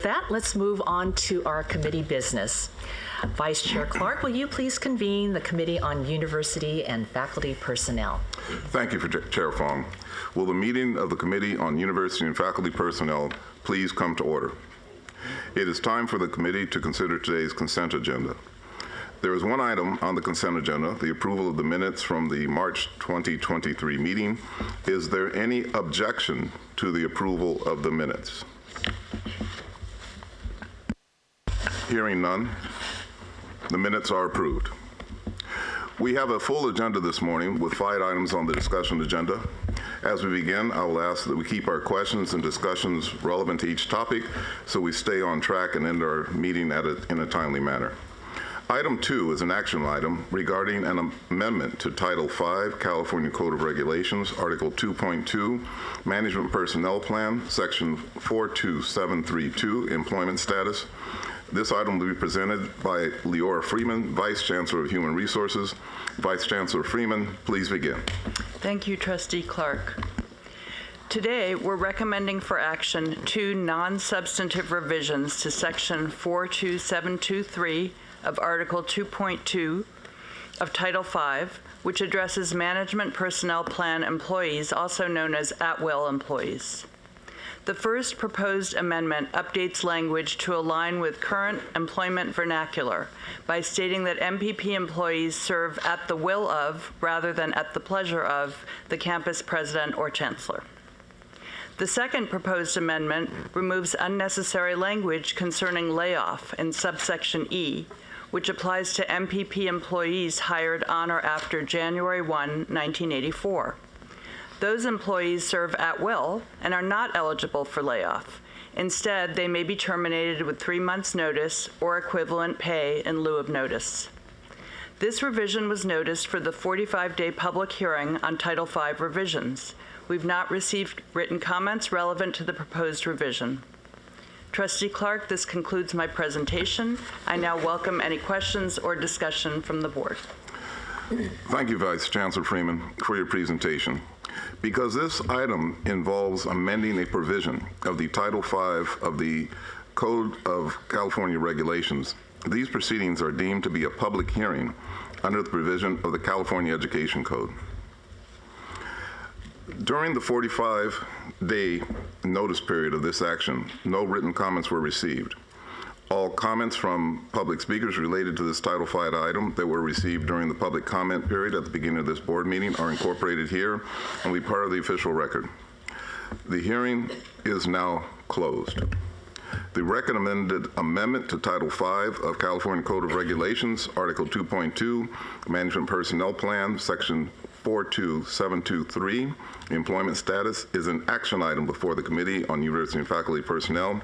That, let's move on to our committee business. Vice Chair Clark, will you please convene the Committee on University and Faculty Personnel? Thank you, Chair Fong. Will the meeting of the Committee on University and Faculty Personnel please come to order? It is time for the committee to consider today's consent agenda. There is one item on the consent agenda, the approval of the minutes from the March 2023 meeting. Is there any objection to the approval of the minutes? Hearing none, the minutes are approved. We have a full agenda this morning with 5 items on the discussion agenda. As we begin, I will ask that we keep our questions and discussions relevant to each topic so we stay on track and end our meeting in a timely manner. Item 2 is an action item regarding an amendment to Title V, California Code of Regulations, Article 2.2, Management Personnel Plan, Section 42732, Employment Status. This item will be presented by Leora Freeman, Vice Chancellor of Human Resources. Vice Chancellor Freeman, please begin. Thank you, Trustee Clark. Today, we're recommending for action 2 non-substantive revisions to Section 42723 of Article 2.2 of Title V, which addresses Management Personnel Plan employees, also known as at-will employees. The first proposed amendment updates language to align with current employment vernacular by stating that MPP employees serve at the will of, rather than at the pleasure of, the campus president or chancellor. The second proposed amendment removes unnecessary language concerning layoff in subsection E, which applies to MPP employees hired on or after January 1, 1984. Those employees serve at will and are not eligible for layoff. Instead, they may be terminated with 3 months' notice or equivalent pay in lieu of notice. This revision was noticed for the 45-day public hearing on Title V revisions. We've not received written comments relevant to the proposed revision. Trustee Clark, this concludes my presentation. I now welcome any questions or discussion from the board. Thank you, Vice Chancellor Freeman, for your presentation. Because this item involves amending a provision of the Title V of the Code of California Regulations, these proceedings are deemed to be a public hearing under the provision of the California Education Code. During the 45-day notice period of this action, no written comments were received. All comments from public speakers related to this Title V item that were received during the public comment period at the beginning of this board meeting are incorporated here and will be part of the official record. The hearing is now closed. The recommended amendment to Title V of California Code of Regulations, Article 2.2, Management Personnel Plan, Section 42723, Employment Status, is an action item before the Committee on University and Faculty Personnel.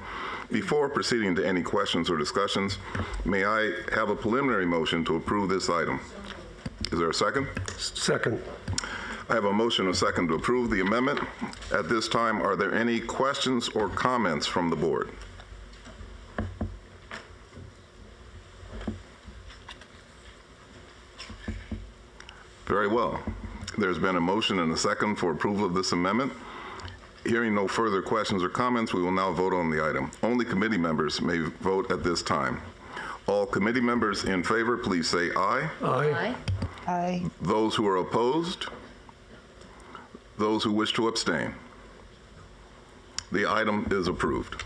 Before proceeding to any questions or discussions, may I have a preliminary motion to approve this item? Is there a second? Second. I have a motion and a second to approve the amendment. At this time, are there any questions or comments from the board? Very well. There's been a motion and a second for approval of this amendment. Hearing no further questions or comments, we will now vote on the item. Only committee members may vote at this time. All committee members in favor, please say aye. Aye. Aye. Those who are opposed? Those who wish to abstain? The item is approved.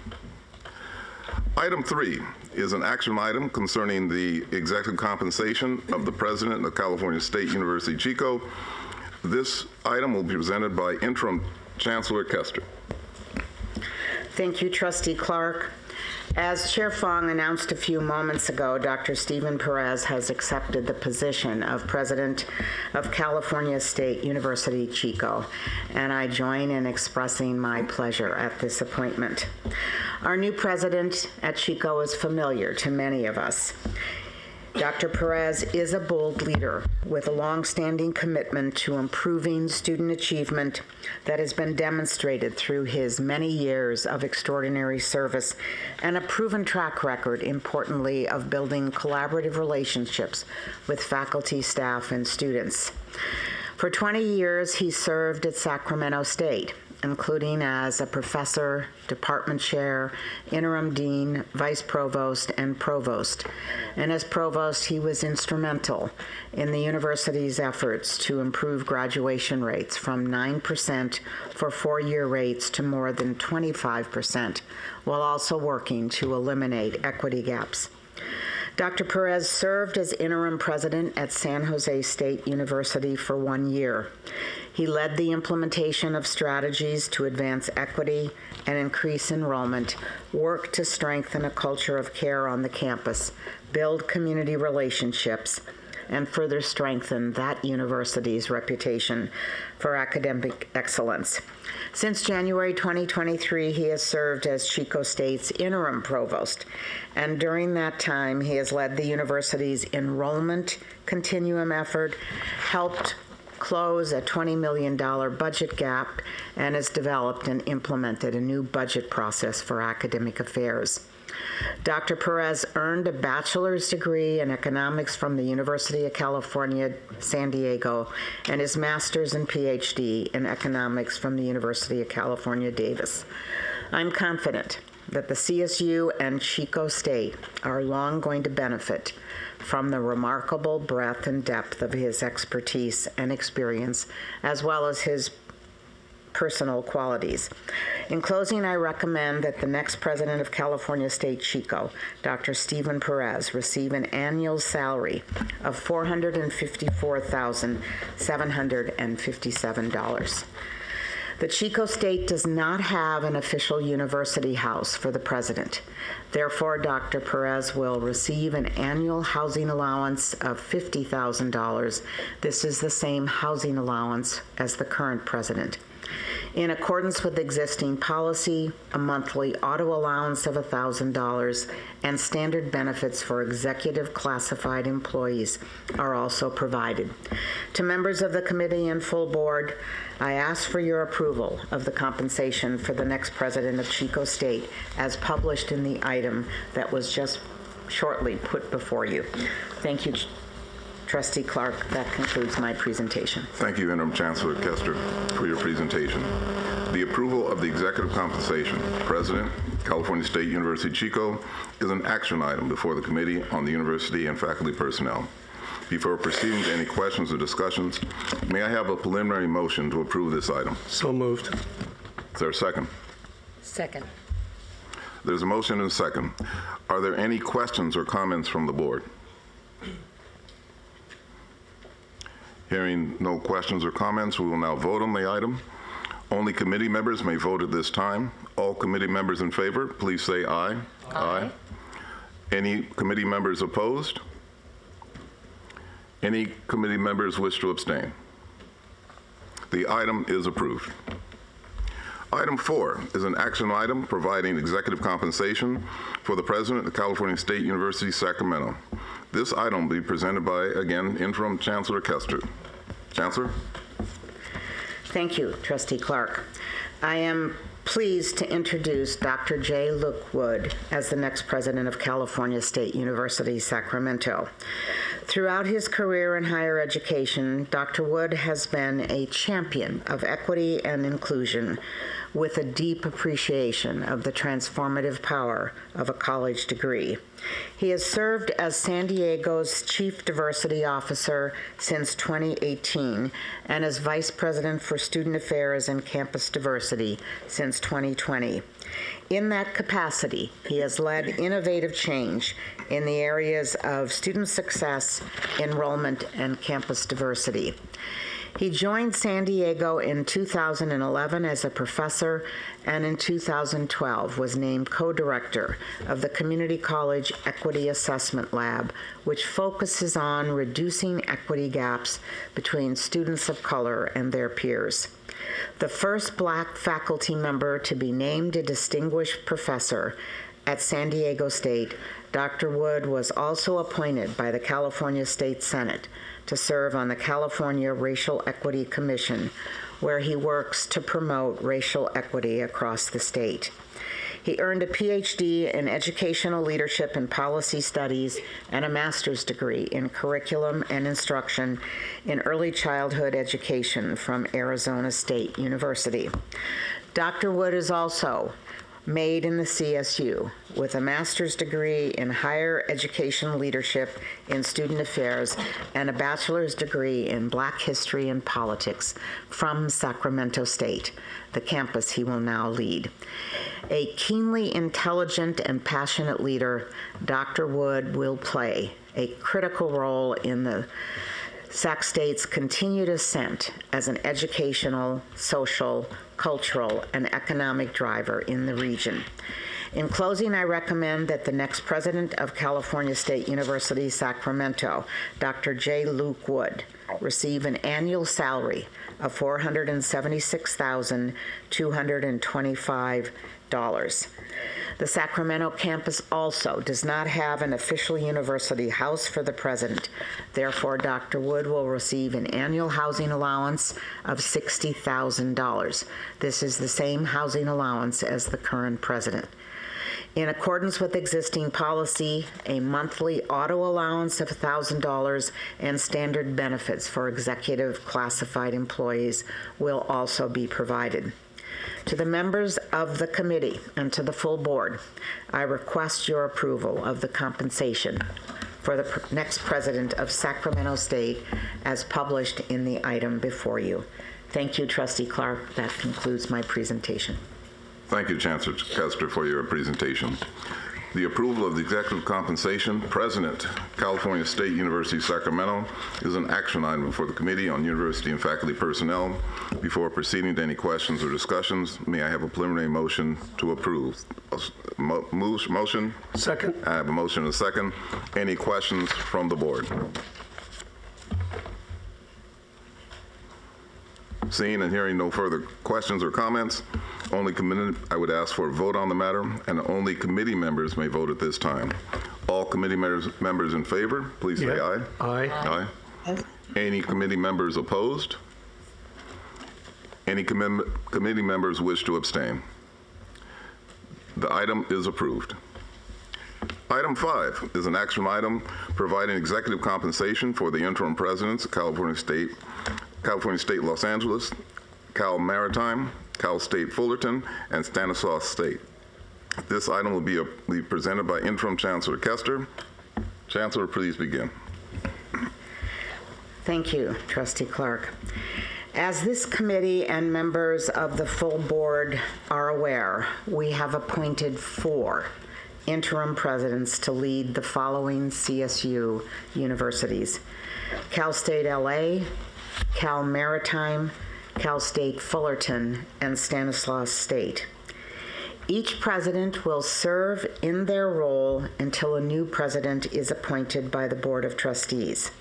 Item 3 is an action item concerning the executive compensation of the president of California State University, Chico. This item will be presented by Interim Chancellor Kester. Thank you, Trustee Clark. As Chair Fong announced a few moments ago, Dr. Stephen Perez has accepted the position of President of California State University, Chico, and I join in expressing my pleasure at this appointment. Our new president at Chico is familiar to many of us. Dr. Perez is a bold leader with a long-standing commitment to improving student achievement that has been demonstrated through his many years of extraordinary service and a proven track record, importantly, of building collaborative relationships with faculty, staff, and students. For 20 years, he served at Sacramento State including as a professor, department chair, interim dean, vice provost, and provost. And as provost, he was instrumental in the university's efforts to improve graduation rates from 9% for four-year rates to more than 25%, while also working to eliminate equity gaps. Dr. Perez served as interim president at San Jose State University for 1 year. He led the implementation of strategies to advance equity and increase enrollment, worked to strengthen a culture of care on the campus, build community relationships, and further strengthen that university's reputation for academic excellence. Since January 2023, he has served as Chico State's interim provost, and during that time, he has led the university's enrollment continuum effort, helped close a $20 million budget gap, and has developed and implemented a new budget process for academic affairs. Dr. Perez earned a bachelor's degree in economics from the University of California, San Diego, and his master's and PhD in economics from the University of California, Davis. I'm confident that the CSU and Chico State are long going to benefit from the remarkable breadth and depth of his expertise and experience, as well as his personal qualities. In closing, I recommend that the next president of California State Chico, Dr. Stephen Perez, receive an annual salary of $454,757. The Chico State does not have an official university house for the president. Therefore, Dr. Perez will receive an annual housing allowance of $50,000. This is the same housing allowance as the current president. In accordance with existing policy, a monthly auto allowance of $1,000 and standard benefits for executive classified employees are also provided. To members of the committee and full board, I ask for your approval of the compensation for the next president of Chico State as published in the item that was just shortly put before you. Thank you, Trustee Clark. That concludes my presentation. Thank you, Interim Chancellor Kester, for your presentation. The approval of the executive compensation, President, California State University Chico, is an action item before the Committee on the University and Faculty Personnel. Before proceeding to any questions or discussions, may I have a preliminary motion to approve this item? So moved. Is there a second? Second. There's a motion and a second. Are there any questions or comments from the board? Hearing no questions or comments, we will now vote on the item. Only committee members may vote at this time. All committee members in favor, please say aye. Aye. Any committee members opposed? Any committee members wish to abstain? The item is approved. Item 4 is an action item providing executive compensation for the President of California State University, Sacramento. This item will be presented by, again, Interim Chancellor Kester. Chancellor? Thank you, Trustee Clark. I am pleased to introduce Dr. Jay Lookwood as the next president of California State University, Sacramento. Throughout his career in higher education, Dr. Wood has been a champion of equity and inclusion with a deep appreciation of the transformative power of a college degree. He has served as San Diego's Chief Diversity Officer since 2018 and as Vice President for Student Affairs and Campus Diversity since 2020. In that capacity, he has led innovative change in the areas of student success, enrollment, and campus diversity. He joined San Diego in 2011 as a professor, and in 2012 was named co-director of the Community College Equity Assessment Lab, which focuses on reducing equity gaps between students of color and their peers. The first Black faculty member to be named a distinguished professor at San Diego State, Dr. Wood was also appointed by the California State Senate to serve on the California Racial Equity Commission, where he works to promote racial equity across the state. He earned a PhD in Educational Leadership and Policy Studies and a master's degree in Curriculum and Instruction in Early Childhood Education from Arizona State University. Dr. Wood is also made in the CSU with a master's degree in Higher Education Leadership in Student Affairs and a bachelor's degree in Black History and Politics from Sacramento State, the campus he will now lead. A keenly intelligent and passionate leader, Dr. Wood will play a critical role in the Sac State's continued ascent as an educational, social, cultural, and economic driver in the region. In closing, I recommend that the next president of California State University, Sacramento, Dr. J. Luke Wood, receive an annual salary of $476,225. The Sacramento campus also does not have an official university house for the president. Therefore, Dr. Wood will receive an annual housing allowance of $60,000. This is the same housing allowance as the current president. In accordance with existing policy, a monthly auto allowance of $1,000 and standard benefits for executive classified employees will also be provided. To the members of the committee and to the full board, I request your approval of the compensation for the next president of Sacramento State as published in the item before you. Thank you, Trustee Clark. That concludes my presentation. Thank you, Chancellor Kester, for your presentation. The approval of the executive compensation, President, California State University, Sacramento, is an action item for the Committee on University and Faculty Personnel. Before proceeding to any questions or discussions, may I have a preliminary motion to approve? Motion? Second. I have a motion and a second. Any questions from the board? Seeing and hearing no further questions or comments, I would ask for a vote on the matter, and only committee members may vote at this time. All committee members in favor, please say aye. Aye. Aye. Any committee members opposed? Any committee members wish to abstain? The item is approved. Item 5 is an action item providing executive compensation for the interim presidents of California State Los Angeles, Cal Maritime, Cal State Fullerton, and Stanislaus State. This item will be presented by Interim Chancellor Kester. Chancellor, please begin. Thank you, Trustee Clark. As this committee and members of the full board are aware, we have appointed 4 interim presidents to lead the following CSU universities: Cal State LA, Cal Maritime, Cal State Fullerton, and Stanislaus State. Each president will serve in their role until a new president is appointed by the Board of Trustees.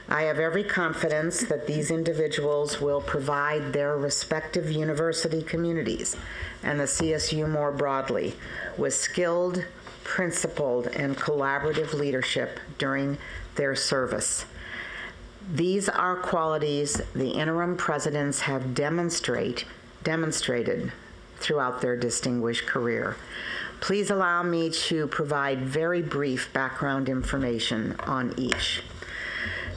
I have every confidence that these individuals will provide their respective university communities and the CSU more broadly with skilled, principled, and collaborative leadership during their service. These are qualities the interim presidents have demonstrated throughout their distinguished career. Please allow me to provide very brief background information on each.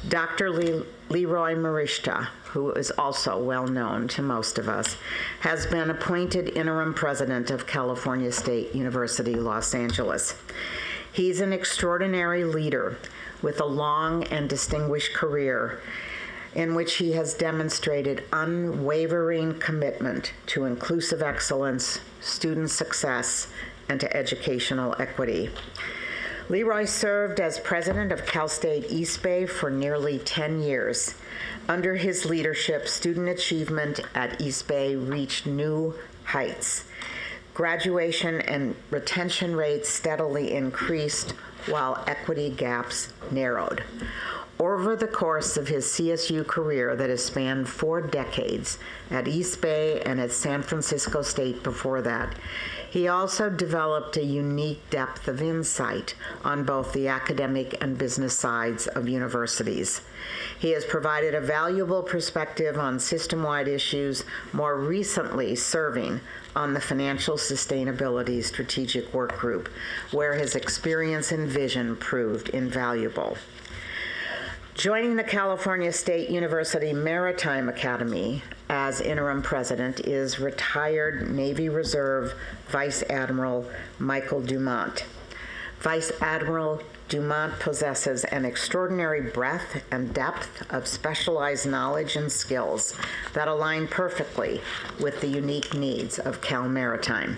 Dr. Leroy Marishta, who is also well known to most of us, has been appointed interim president of California State University, Los Angeles. He's an extraordinary leader with a long and distinguished career in which he has demonstrated unwavering commitment to inclusive excellence, student success, and to educational equity. Leroy served as president of Cal State East Bay for nearly 10 years. Under his leadership, student achievement at East Bay reached new heights. Graduation and retention rates steadily increased while equity gaps narrowed. Over the course of his CSU career that has spanned 4 decades at East Bay and at San Francisco State before that, he also developed a unique depth of insight on both the academic and business sides of universities. He has provided a valuable perspective on system-wide issues, more recently serving on the Financial Sustainability Strategic Work Group, where his experience and vision proved invaluable. Joining the California State University Maritime Academy as interim president is retired Navy Reserve Vice Admiral Michael Dumont. Vice Admiral Dumont possesses an extraordinary breadth and depth of specialized knowledge and skills that align perfectly with the unique needs of Cal Maritime.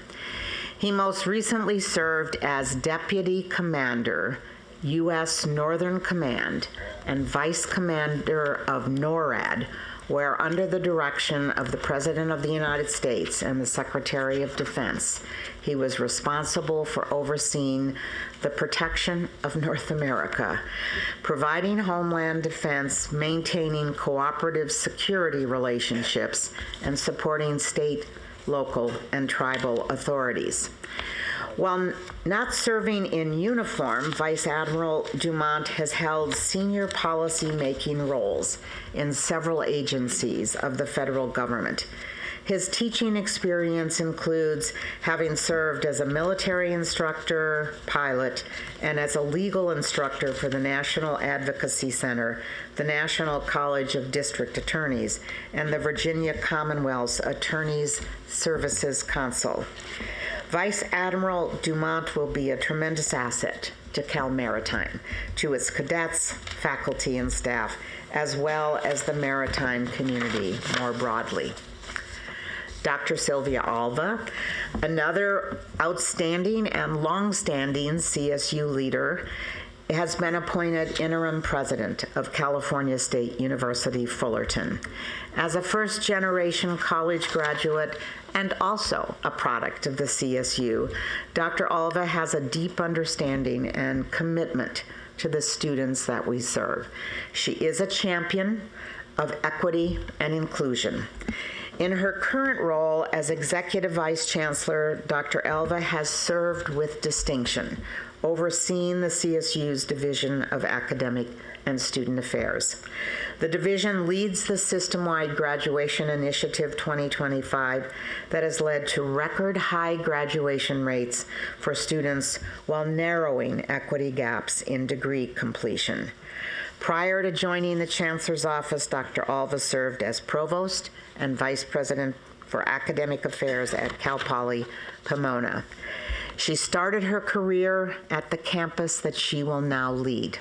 He most recently served as Deputy Commander, U.S. Northern Command, and Vice Commander of NORAD, where under the direction of the President of the United States and the Secretary of Defense, he was responsible for overseeing the protection of North America, providing homeland defense, maintaining cooperative security relationships, and supporting state, local, and tribal authorities. While not serving in uniform, Vice Admiral Dumont has held senior policy-making roles in several agencies of the federal government. His teaching experience includes having served as a military instructor, pilot, and as a legal instructor for the National Advocacy Center, the National College of District Attorneys, and the Virginia Commonwealth's Attorneys Services Council. Vice Admiral Dumont will be a tremendous asset to Cal Maritime, to its cadets, faculty, and staff, as well as the maritime community more broadly. Dr. Sylvia Alva, another outstanding and longstanding CSU leader, has been appointed interim president of California State University, Fullerton. As a first-generation college graduate and also a product of the CSU, Dr. Alva has a deep understanding and commitment to the students that we serve. She is a champion of equity and inclusion. In her current role as Executive Vice Chancellor, Dr. Alva has served with distinction, overseeing the CSU's Division of Academic and Student Affairs. The division leads the system-wide Graduation Initiative 2025 that has led to record high graduation rates for students while narrowing equity gaps in degree completion. Prior to joining the Chancellor's office, Dr. Alva served as Provost and Vice President for Academic Affairs at Cal Poly Pomona. She started her career at the campus that she will now lead,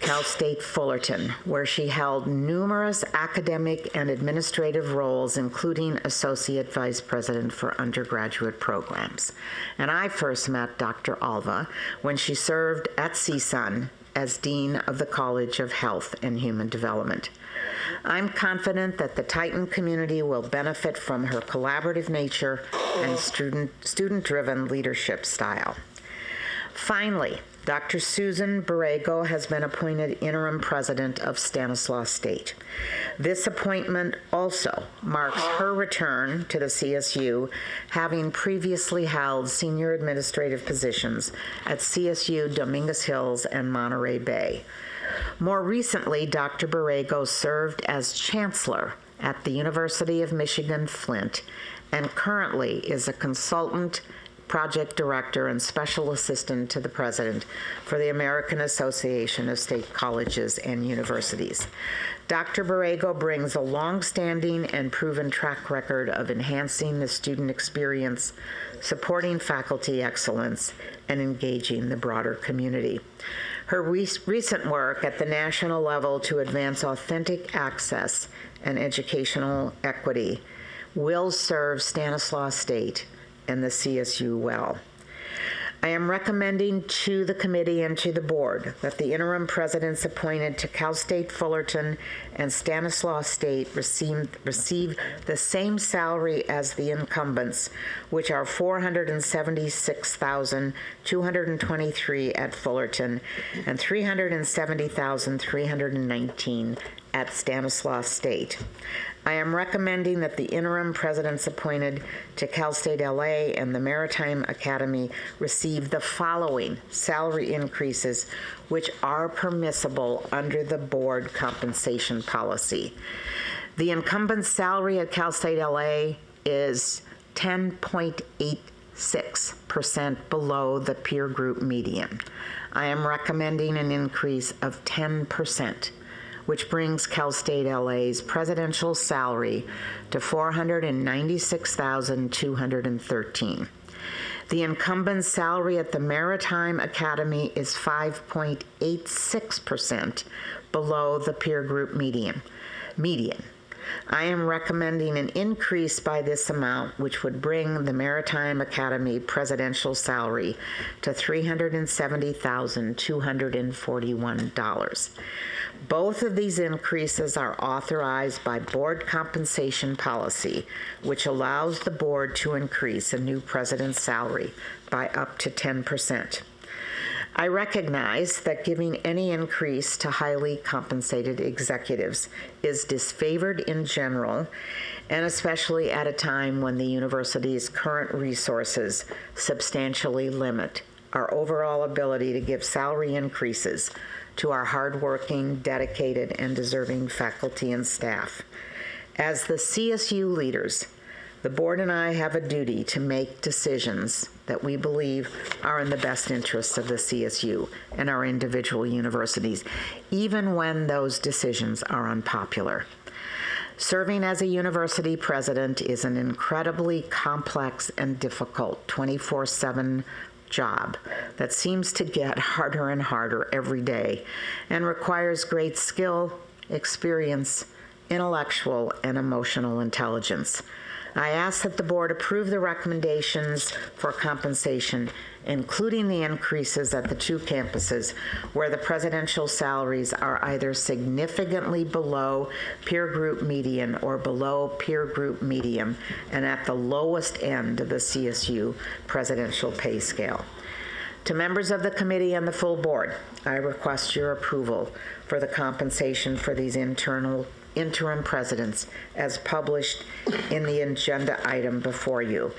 Cal State Fullerton, where she held numerous academic and administrative roles, including Associate Vice President for undergraduate programs. And I first met Dr. Alva when she served at CSUN as Dean of the College of Health and Human Development. I'm confident that the Titan community will benefit from her collaborative nature and student-driven leadership style. Finally, Dr. Susan Borrego has been appointed interim president of Stanislaus State. This appointment also marks her return to the CSU, having previously held senior administrative positions at CSU Dominguez Hills and Monterey Bay. More recently, Dr. Borrego served as chancellor at the University of Michigan Flint and currently is a consultant, project director, and special assistant to the president for the American Association of State Colleges and Universities. Dr. Borrego brings a long-standing and proven track record of enhancing the student experience, supporting faculty excellence, and engaging the broader community. Her recent work at the national level to advance authentic access and educational equity will serve Stanislaus State and the CSU well. I am recommending to the committee and to the board that the interim presidents appointed to Cal State Fullerton and Stanislaus State receive the same salary as the incumbents, which are $476,223 at Fullerton and $370,319 at Stanislaus State. I am recommending that the interim presidents appointed to Cal State LA and the Maritime Academy receive the following salary increases, which are permissible under the board compensation policy. The incumbent's salary at Cal State LA is 10.86% below the peer group median. I am recommending an increase of 10%. Which brings Cal State LA's presidential salary to $496,213. The incumbent's salary at the Maritime Academy is 5.86% below the peer group median. I am recommending an increase by this amount, which would bring the Maritime Academy presidential salary to $370,241. Both of these increases are authorized by board compensation policy, which allows the board to increase a new president's salary by up to 10%. I recognize that giving any increase to highly compensated executives is disfavored in general, and especially at a time when the university's current resources substantially limit our overall ability to give salary increases to our hardworking, dedicated, and deserving faculty and staff. As the CSU leaders, the board and I have a duty to make decisions that we believe are in the best interests of the CSU and our individual universities, even when those decisions are unpopular. Serving as a university president is an incredibly complex and difficult 24/7 job that seems to get harder and harder every day and requires great skill, experience, intellectual, and emotional intelligence. I ask that the board approve the recommendations for compensation, including the increases at the two campuses where the presidential salaries are either significantly below peer group median or below peer group median and at the lowest end of the CSU presidential pay scale. To members of the committee and the full board, I request your approval for the compensation for these interim presidents as published in the agenda item before you.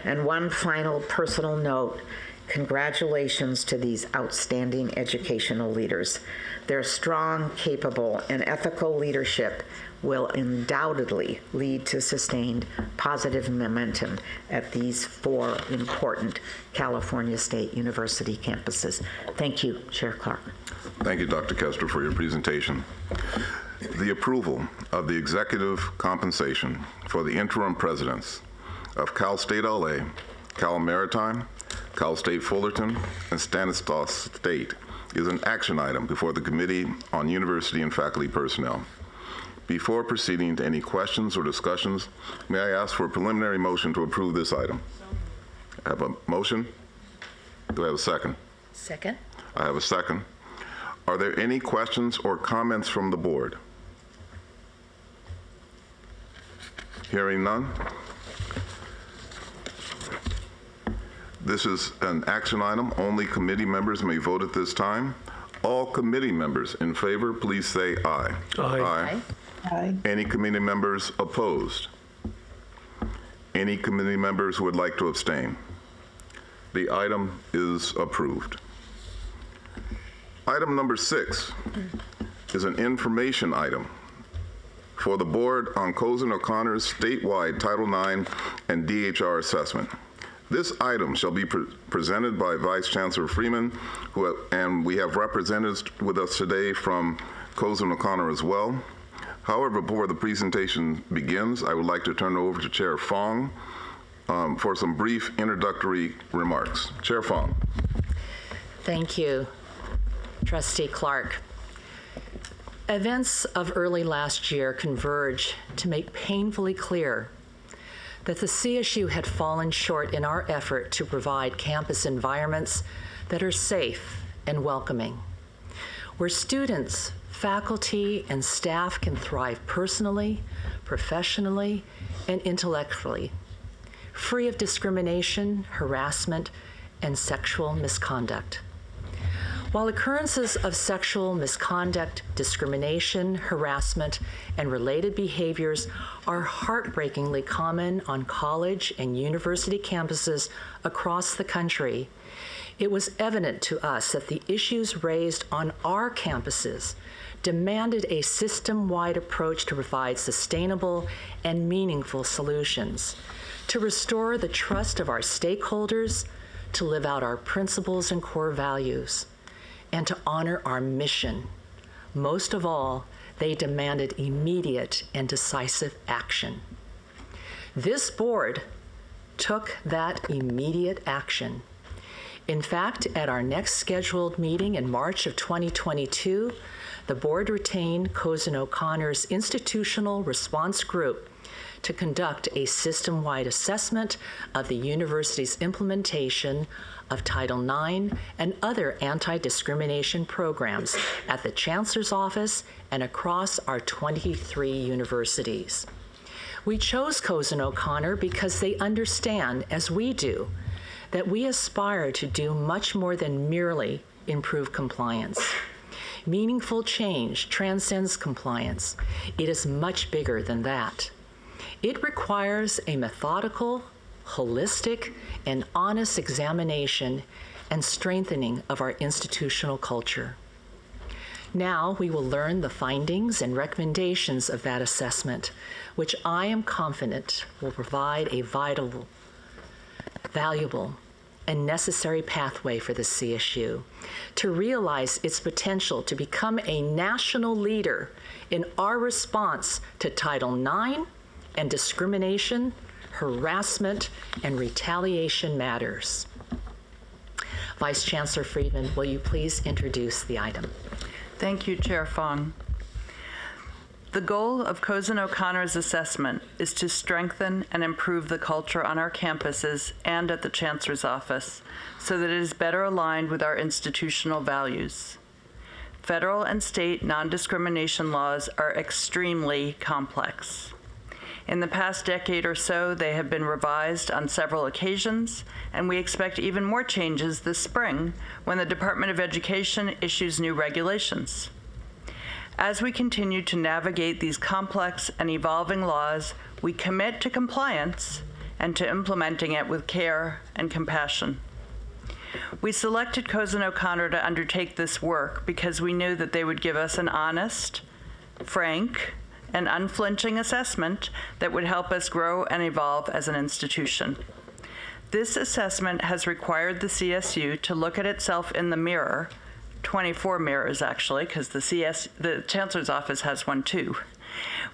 And one final personal note, congratulations to these outstanding educational leaders. Their strong, capable, and ethical leadership will undoubtedly lead to sustained positive momentum at these four important California State University campuses. Thank you, Chair Clark. Thank you, Dr. Kester, for your presentation. The approval of the executive compensation for the interim presidents of Cal State LA, Cal Maritime, Cal State Fullerton, and Stanislaus State is an action item before the Committee on University and Faculty Personnel. Before proceeding to any questions or discussions, may I ask for a preliminary motion to approve this item? I have a motion. Do I have a second? Second. I have a second. Are there any questions or comments from the board? Hearing none. This is an action item. Only committee members may vote at this time. All committee members in favor, please say aye. Aye. Aye. Any committee members opposed? Any committee members who would like to abstain? The item is approved. Item number 6 is an information item for the board on Cozen O'Connor's statewide Title IX and DHR assessment. This item shall be presented by Vice Chancellor Freeman, and we have representatives with us today from Cozen O'Connor as well. However, before the presentation begins, I would like to turn it over to Chair Fong for some brief introductory remarks. Chair Fong. Thank you, Trustee Clark. Events of early last year converge to make painfully clear that the CSU had fallen short in our effort to provide campus environments that are safe and welcoming, where students, faculty, and staff can thrive personally, professionally, and intellectually, free of discrimination, harassment, and sexual misconduct. While occurrences of sexual misconduct, discrimination, harassment, and related behaviors are heartbreakingly common on college and university campuses across the country, it was evident to us that the issues raised on our campuses demanded a system-wide approach to provide sustainable and meaningful solutions, to restore the trust of our stakeholders, to live out our principles and core values, and to honor our mission. Most of all, they demanded immediate and decisive action. This board took that immediate action. In fact, at our next scheduled meeting in March of 2022, the board retained Cozen O'Connor's Institutional Response Group to conduct a system-wide assessment of the university's implementation of Title IX and other anti-discrimination programs at the Chancellor's Office and across our 23 universities. We chose Cozen O'Connor because they understand, as we do, that we aspire to do much more than merely improve compliance. Meaningful change transcends compliance. It is much bigger than that. It requires a methodical, holistic, and honest examination and strengthening of our institutional culture. Now we will learn the findings and recommendations of that assessment, which I am confident will provide a vital, valuable, and necessary pathway for the CSU to realize its potential to become a national leader in our response to Title IX and discrimination, harassment, and retaliation matters. Vice Chancellor Friedman, will you please introduce the item? Thank you, Chair Fong. The goal of Cozen O'Connor's assessment is to strengthen and improve the culture on our campuses and at the Chancellor's Office so that it is better aligned with our institutional values. Federal and state non-discrimination laws are extremely complex. In the past decade or so, they have been revised on several occasions, and we expect even more changes this spring when the Department of Education issues new regulations. As we continue to navigate these complex and evolving laws, we commit to compliance and to implementing it with care and compassion. We selected Cozen O'Connor to undertake this work because we knew that they would give us an honest, frank, and unflinching assessment that would help us grow and evolve as an institution. This assessment has required the CSU to look at itself in the mirror, 24 mirrors actually, because the Chancellor's Office has one too.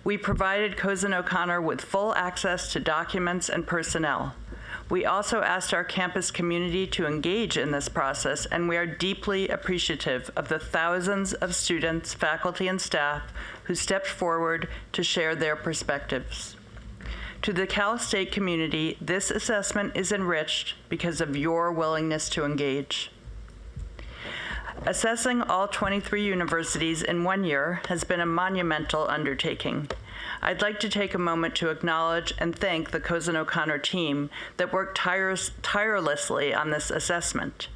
We provided Cozen O'Connor with full access to documents and personnel. We also asked our campus community to engage in this process, and we are deeply appreciative of the thousands of students, faculty, and staff who stepped forward to share their perspectives. To the Cal State community, this assessment is enriched because of your willingness to engage. Assessing all 23 universities in 1 year has been a monumental undertaking. I'd like to take a moment to acknowledge and thank the Cozen O'Connor team that worked tirelessly on this assessment.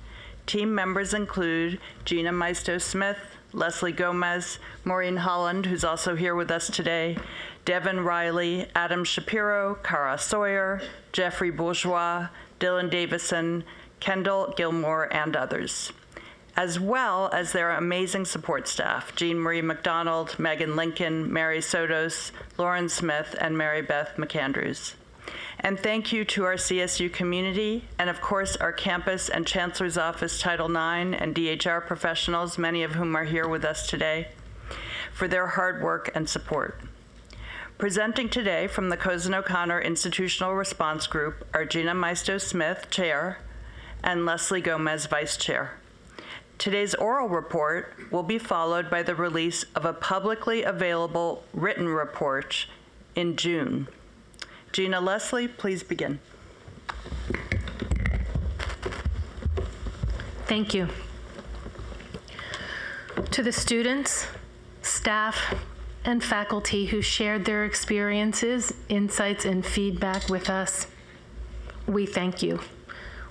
Team members include Gina Maisto-Smith, Leslie Gomez, Maureen Holland, who's also here with us today, Devin Riley, Adam Shapiro, Cara Sawyer, Jeffrey Bourgeois, Dylan Davison, Kendall Gilmore, and others, as well as their amazing support staff, Jean Marie McDonald, Megan Lincoln, Mary Sotos, Lauren Smith, and Mary Beth McAndrews. And thank you to our CSU community, and of course our campus and Chancellor's Office Title IX and DHR professionals, many of whom are here with us today, for their hard work and support. Presenting today from the Cozen O'Connor Institutional Response Group are Gina Maisto-Smith, Chair, and Leslie Gomez, Vice Chair. Today's oral report will be followed by the release of a publicly available written report in June. Gina Leslie, please begin. Thank you. To the students, staff, and faculty who shared their experiences, insights, and feedback with us, we thank you.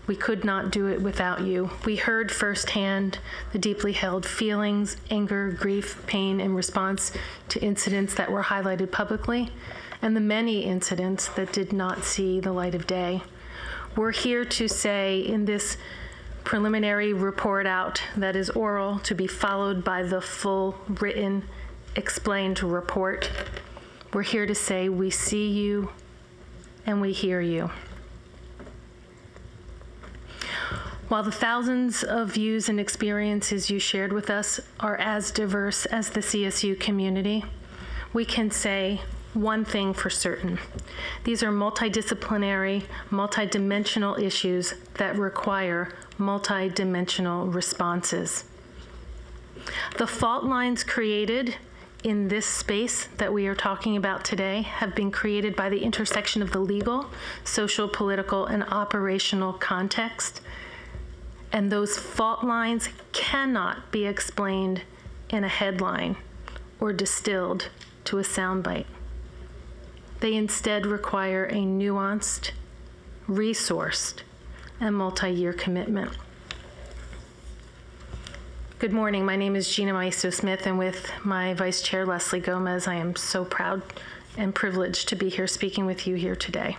We could not do it without you. We heard firsthand the deeply held feelings, anger, grief, pain in response to incidents that were highlighted publicly, and the many incidents that did not see the light of day. We're here to say in this preliminary report out that is oral, to be followed by the full written, explained report. We're here to say we see you and we hear you. While the thousands of views and experiences you shared with us are as diverse as the CSU community, we can say one thing for certain. These are multidisciplinary, multidimensional issues that require multidimensional responses. The fault lines created in this space that we are talking about today have been created by the intersection of the legal, social, political, and operational context. And those fault lines cannot be explained in a headline or distilled to a soundbite. They instead require a nuanced, resourced, and multi-year commitment. Good morning. My name is Gina Maestro-Smith, and with my Vice Chair, Leslie Gomez, I am so proud and privileged to be here speaking with you here today.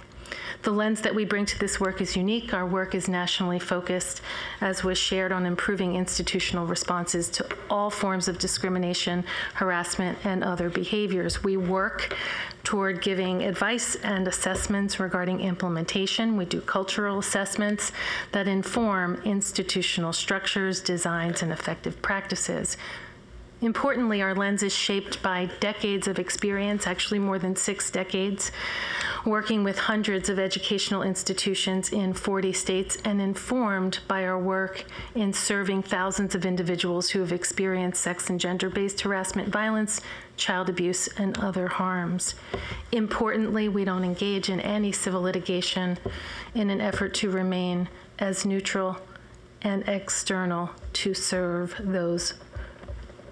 The lens that we bring to this work is unique. Our work is nationally focused, as was shared, on improving institutional responses to all forms of discrimination, harassment, and other behaviors. We work toward giving advice and assessments regarding implementation. We do cultural assessments that inform institutional structures, designs, and effective practices. Importantly, our lens is shaped by decades of experience, actually more than 6 decades, working with hundreds of educational institutions in 40 states, and informed by our work in serving thousands of individuals who have experienced sex and gender-based harassment, violence, child abuse, and other harms. Importantly, we don't engage in any civil litigation in an effort to remain as neutral and external to serve those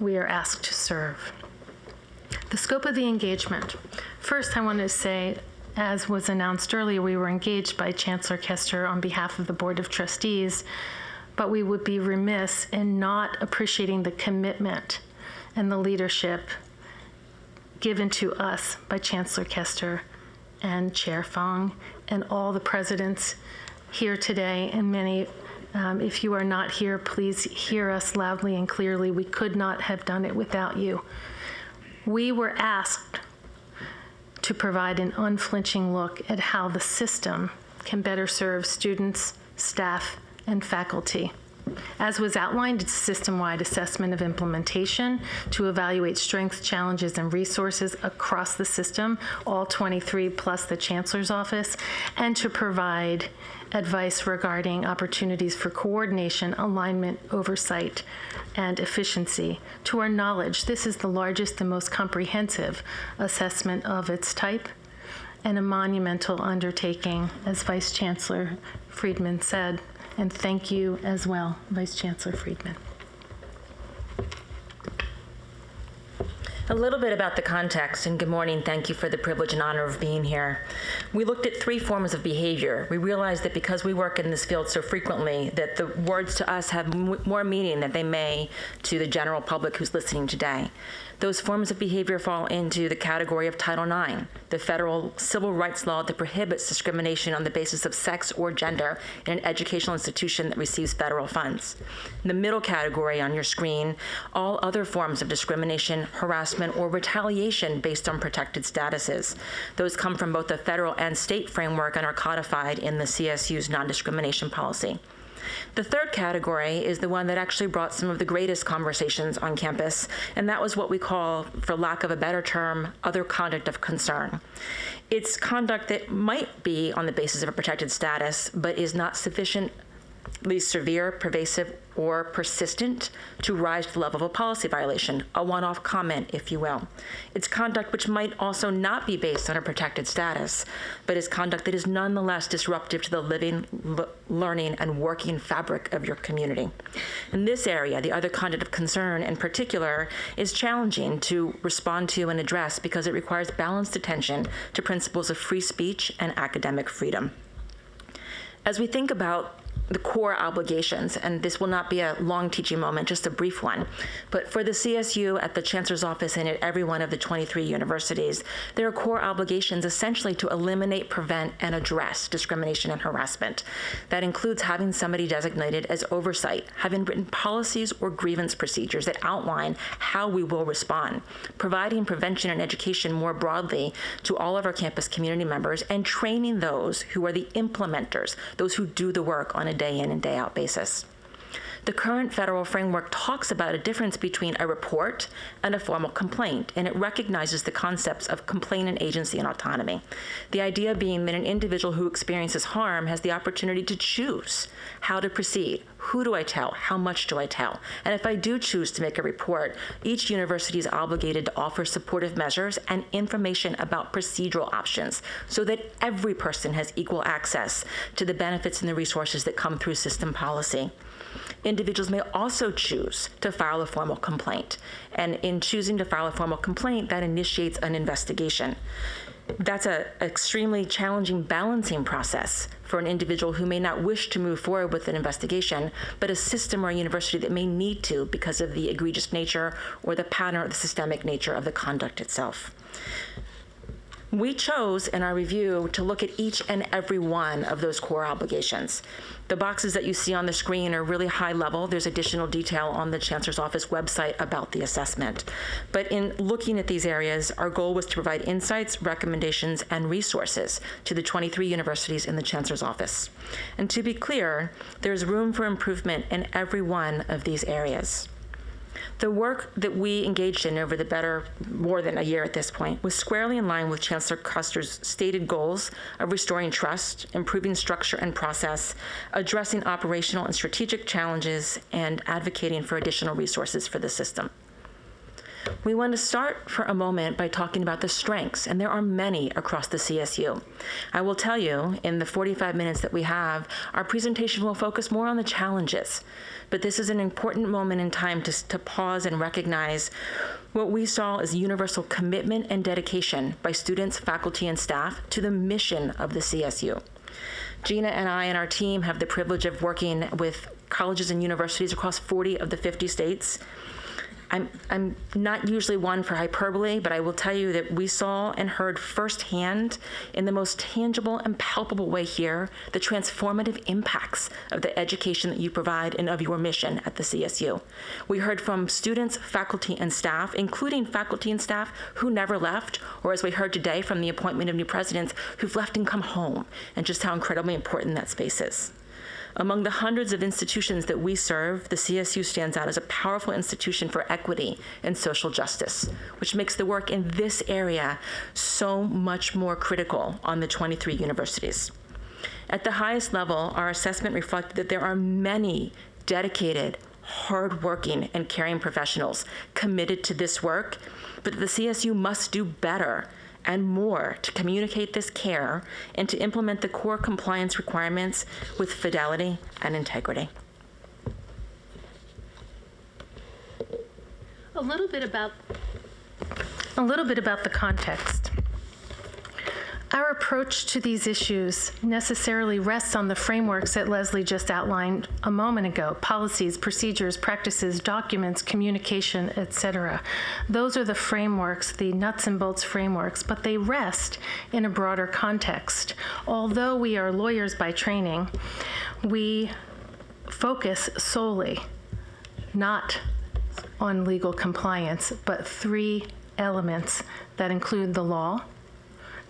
we are asked to serve. The scope of the engagement. First, I want to say, as was announced earlier, we were engaged by Chancellor Kester on behalf of the Board of Trustees, but we would be remiss in not appreciating the commitment and the leadership given to us by Chancellor Kester and Chair Fong and all the presidents here today, and many. If you are not here, please hear us loudly and clearly. We could not have done it without you. We were asked to provide an unflinching look at how the system can better serve students, staff, and faculty. As was outlined, it's a system-wide assessment of implementation to evaluate strengths, challenges, and resources across the system, all 23 plus the Chancellor's Office, and to provide advice regarding opportunities for coordination, alignment, oversight, and efficiency. To our knowledge, this is the largest and most comprehensive assessment of its type, and a monumental undertaking, as Vice Chancellor Friedman said. And thank you as well, Vice Chancellor Friedman. A little bit about the context, and good morning. Thank you for the privilege and honor of being here. We looked at 3 forms of behavior. We realized that because we work in this field so frequently, that the words to us have more meaning than they may to the general public who's listening today. Those forms of behavior fall into the category of Title IX, the federal civil rights law that prohibits discrimination on the basis of sex or gender in an educational institution that receives federal funds. In the middle category on your screen, all other forms of discrimination, harassment, or retaliation based on protected statuses. Those come from both the federal and state framework and are codified in the CSU's non-discrimination policy. The third category is the one that actually brought some of the greatest conversations on campus, and that was what we call, for lack of a better term, other conduct of concern. It's conduct that might be on the basis of a protected status, but is not sufficient severe, pervasive, or persistent to rise to the level of a policy violation, a one-off comment, if you will. It's conduct which might also not be based on a protected status, but is conduct that is nonetheless disruptive to the living, learning, and working fabric of your community. In this area, the other conduct of concern in particular is challenging to respond to and address because it requires balanced attention to principles of free speech and academic freedom. As we think about the core obligations, and this will not be a long teaching moment, just a brief one, but for the CSU at the Chancellor's Office and at every one of the 23 universities, there are core obligations essentially to eliminate, prevent, and address discrimination and harassment. That includes having somebody designated as oversight, having written policies or grievance procedures that outline how we will respond, providing prevention and education more broadly to all of our campus community members, and training those who are the implementers, those who do the work on a day in and day out basis. The current federal framework talks about a difference between a report and a formal complaint, and it recognizes the concepts of complainant agency and autonomy. The idea being that an individual who experiences harm has the opportunity to choose how to proceed. Who do I tell? How much do I tell? And if I do choose to make a report, each university is obligated to offer supportive measures and information about procedural options so that every person has equal access to the benefits and the resources that come through system policy. Individuals may also choose to file a formal complaint, and in choosing to file a formal complaint, that initiates an investigation. That's an extremely challenging balancing process for an individual who may not wish to move forward with an investigation, but a system or a university that may need to because of the egregious nature or the pattern or the systemic nature of the conduct itself. We chose in our review to look at each and every one of those core obligations. The boxes that you see on the screen are really high level. There's additional detail on the Chancellor's Office website about the assessment. But in looking at these areas, our goal was to provide insights, recommendations, and resources to the 23 universities in the Chancellor's Office. And to be clear, there's room for improvement in every one of these areas. The work that we engaged in over more than a year at this point was squarely in line with Chancellor Custer's stated goals of restoring trust, improving structure and process, addressing operational and strategic challenges, and advocating for additional resources for the system. We want to start for a moment by talking about the strengths, and there are many across the CSU. I will tell you, in the 45 minutes that we have, our presentation will focus more on the challenges, but this is an important moment in time to pause and recognize what we saw as universal commitment and dedication by students, faculty, and staff to the mission of the CSU. Gina and I and our team have the privilege of working with colleges and universities across 40 of the 50 states. I'm not usually one for hyperbole, but I will tell you that we saw and heard firsthand in the most tangible and palpable way here the transformative impacts of the education that you provide and of your mission at the CSU. We heard from students, faculty, and staff, including faculty and staff who never left, or as we heard today from the appointment of new presidents, who've left and come home, and just how incredibly important that space is. Among the hundreds of institutions that we serve, the CSU stands out as a powerful institution for equity and social justice, which makes the work in this area so much more critical on the 23 universities. At the highest level, our assessment reflected that there are many dedicated, hardworking, and caring professionals committed to this work, but the CSU must do better and more to communicate this care and to implement the core compliance requirements with fidelity and integrity. A little bit about the context. Our approach to these issues necessarily rests on the frameworks that Leslie just outlined a moment ago: policies, procedures, practices, documents, communication, etc. Those are the frameworks, the nuts and bolts frameworks, but they rest in a broader context. Although we are lawyers by training, we focus solely not on legal compliance, but three elements that include the law,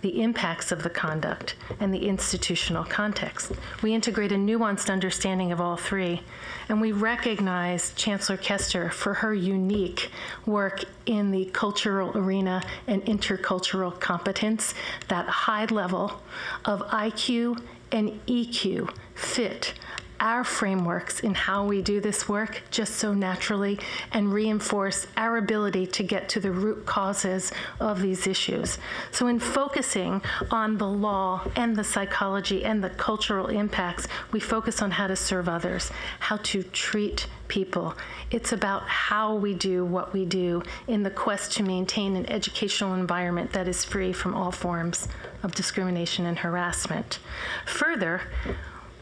the impacts of the conduct, and the institutional context. We integrate a nuanced understanding of all three, and we recognize Chancellor Kester for her unique work in the cultural arena and intercultural competence, that high level of IQ and EQ fit our frameworks in how we do this work just so naturally and reinforce our ability to get to the root causes of these issues. So in focusing on the law and the psychology and the cultural impacts, we focus on how to serve others, how to treat people. It's about how we do what we do in the quest to maintain an educational environment that is free from all forms of discrimination and harassment. Further,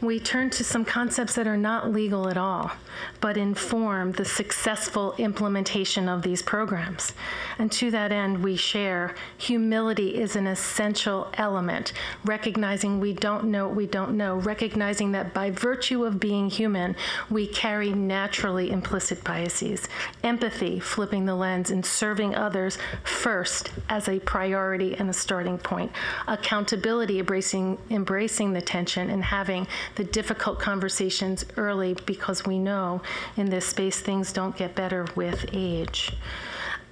we turn to some concepts that are not legal at all, but inform the successful implementation of these programs. And to that end, we share humility is an essential element, recognizing we don't know what we don't know, recognizing that by virtue of being human, we carry naturally implicit biases. Empathy, flipping the lens and serving others first as a priority and a starting point. Accountability, embracing the tension and having the difficult conversations early, because we know in this space things don't get better with age.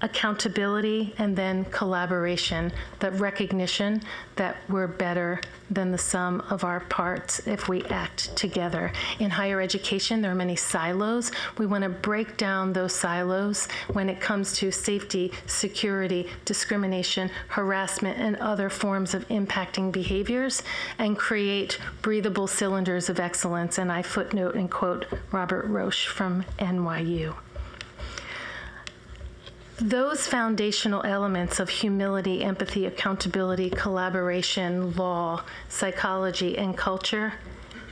Accountability and then collaboration, that recognition that we're better than the sum of our parts if we act together. In higher education, there are many silos. We want to break down those silos when it comes to safety, security, discrimination, harassment, and other forms of impacting behaviors, and create breathable cylinders of excellence. And I footnote and quote Robert Roche from NYU. Those foundational elements of humility, empathy, accountability, collaboration, law, psychology, and culture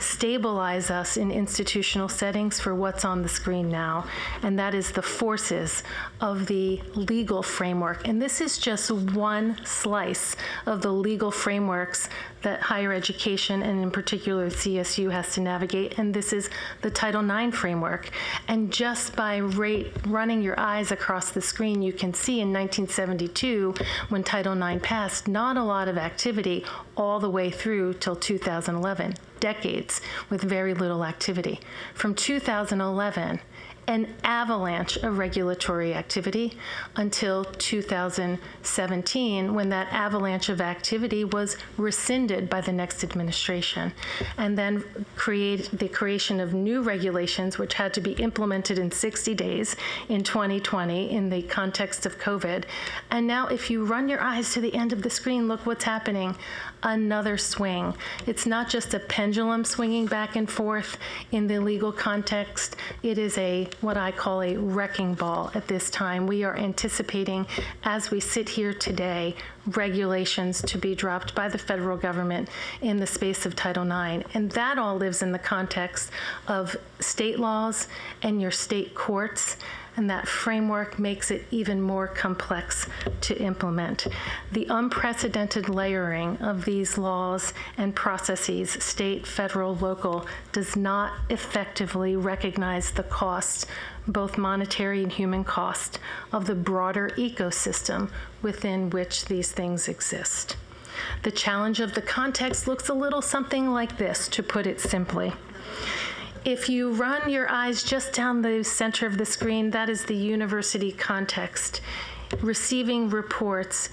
stabilize us in institutional settings for what's on the screen now, and that is the forces of the legal framework. And this is just one slice of the legal frameworks that higher education, and in particular CSU, has to navigate, and this is the Title IX framework. And just by running your eyes across the screen, you can see in 1972, when Title IX passed, not a lot of activity all the way through till 2011. Decades with very little activity. From 2011, an avalanche of regulatory activity until 2017, when that avalanche of activity was rescinded by the next administration. And then the creation of new regulations, which had to be implemented in 60 days in 2020 in the context of COVID. And now if you run your eyes to the end of the screen, look what's happening. Another swing. It's not just a pendulum swinging back and forth in the legal context. It is what I call a wrecking ball at this time. We are anticipating, as we sit here today, regulations to be dropped by the federal government in the space of Title IX. And that all lives in the context of state laws and your state courts. And that framework makes it even more complex to implement. The unprecedented layering of these laws and processes, state, federal, local, does not effectively recognize the costs, both monetary and human cost, of the broader ecosystem within which these things exist. The challenge of the context looks a little something like this, to put it simply. If you run your eyes just down the center of the screen, that is the university context. Receiving reports,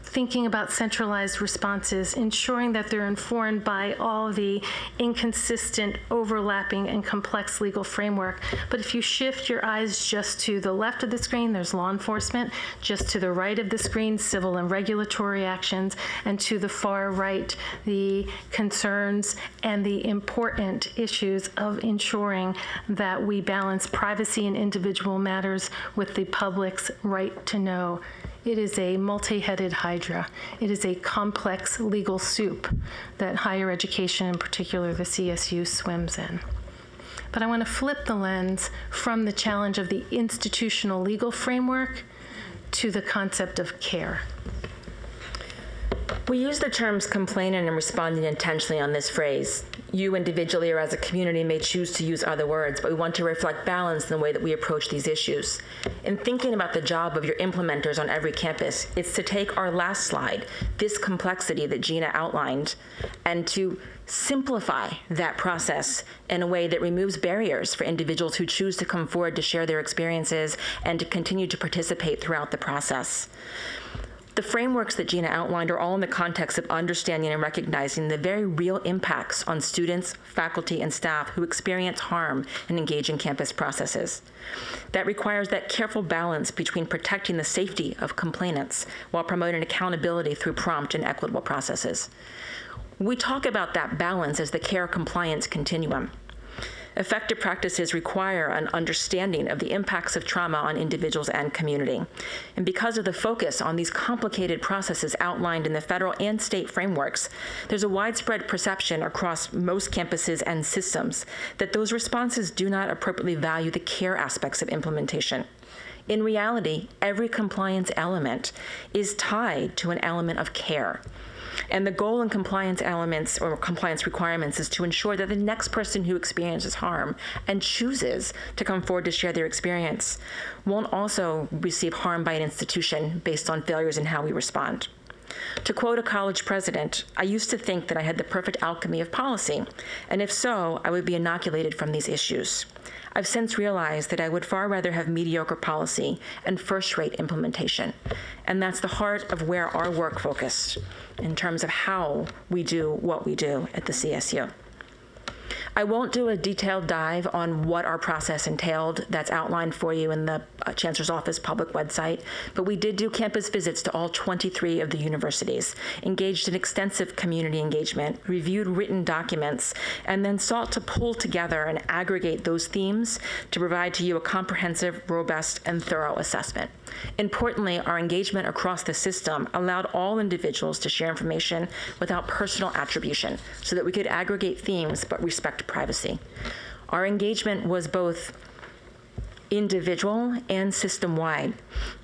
thinking about centralized responses, ensuring that they're informed by all the inconsistent, overlapping, and complex legal framework. But if you shift your eyes just to the left of the screen, there's law enforcement. Just to the right of the screen, civil and regulatory actions. And to the far right, the concerns and the important issues of ensuring that we balance privacy and individual matters with the public's right to know. It is a multi-headed hydra. It is a complex legal soup that higher education, in particular the CSU, swims in. But I want to flip the lens from the challenge of the institutional legal framework to the concept of care. We use the terms complaining and responding intentionally on this phrase. You individually or as a community may choose to use other words, but we want to reflect balance in the way that we approach these issues. In thinking about the job of your implementers on every campus, it's to take our last slide, this complexity that Gina outlined, and to simplify that process in a way that removes barriers for individuals who choose to come forward to share their experiences and to continue to participate throughout the process. The frameworks that Gina outlined are all in the context of understanding and recognizing the very real impacts on students, faculty, and staff who experience harm and engage in campus processes. That requires that careful balance between protecting the safety of complainants while promoting accountability through prompt and equitable processes. We talk about that balance as the care compliance continuum. Effective practices require an understanding of the impacts of trauma on individuals and community. And because of the focus on these complicated processes outlined in the federal and state frameworks, there's a widespread perception across most campuses and systems that those responses do not appropriately value the care aspects of implementation. In reality, every compliance element is tied to an element of care. And the goal in compliance elements or compliance requirements is to ensure that the next person who experiences harm and chooses to come forward to share their experience won't also receive harm by an institution based on failures in how we respond. To quote a college president, I used to think that I had the perfect alchemy of policy, and if so, I would be inoculated from these issues. I've since realized that I would far rather have mediocre policy and first-rate implementation. And that's the heart of where our work focused in terms of how we do what we do at the CSU. I won't do a detailed dive on what our process entailed. That's outlined for you in the Chancellor's Office public website. But we did do campus visits to all 23 of the universities, engaged in extensive community engagement, reviewed written documents, and then sought to pull together and aggregate those themes to provide to you a comprehensive, robust, and thorough assessment. Importantly, our engagement across the system allowed all individuals to share information without personal attribution so that we could aggregate themes but respect privacy. Our engagement was both individual and system-wide.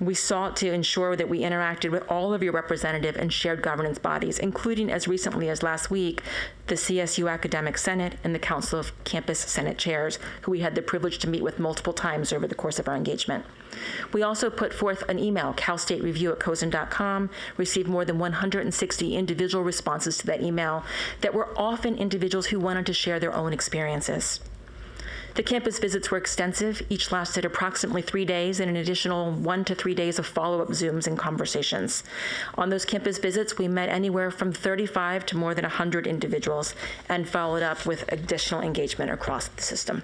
We sought to ensure that we interacted with all of your representative and shared governance bodies, including as recently as last week, the CSU Academic Senate and the Council of Campus Senate Chairs, who we had the privilege to meet with multiple times over the course of our engagement. We also put forth an email, calstatereview@cozen.com, received more than 160 individual responses to that email that were often individuals who wanted to share their own experiences. The campus visits were extensive. Each lasted approximately 3 days and an additional 1 to 3 days of follow-up Zooms and conversations. On those campus visits, we met anywhere from 35 to more than 100 individuals and followed up with additional engagement across the system.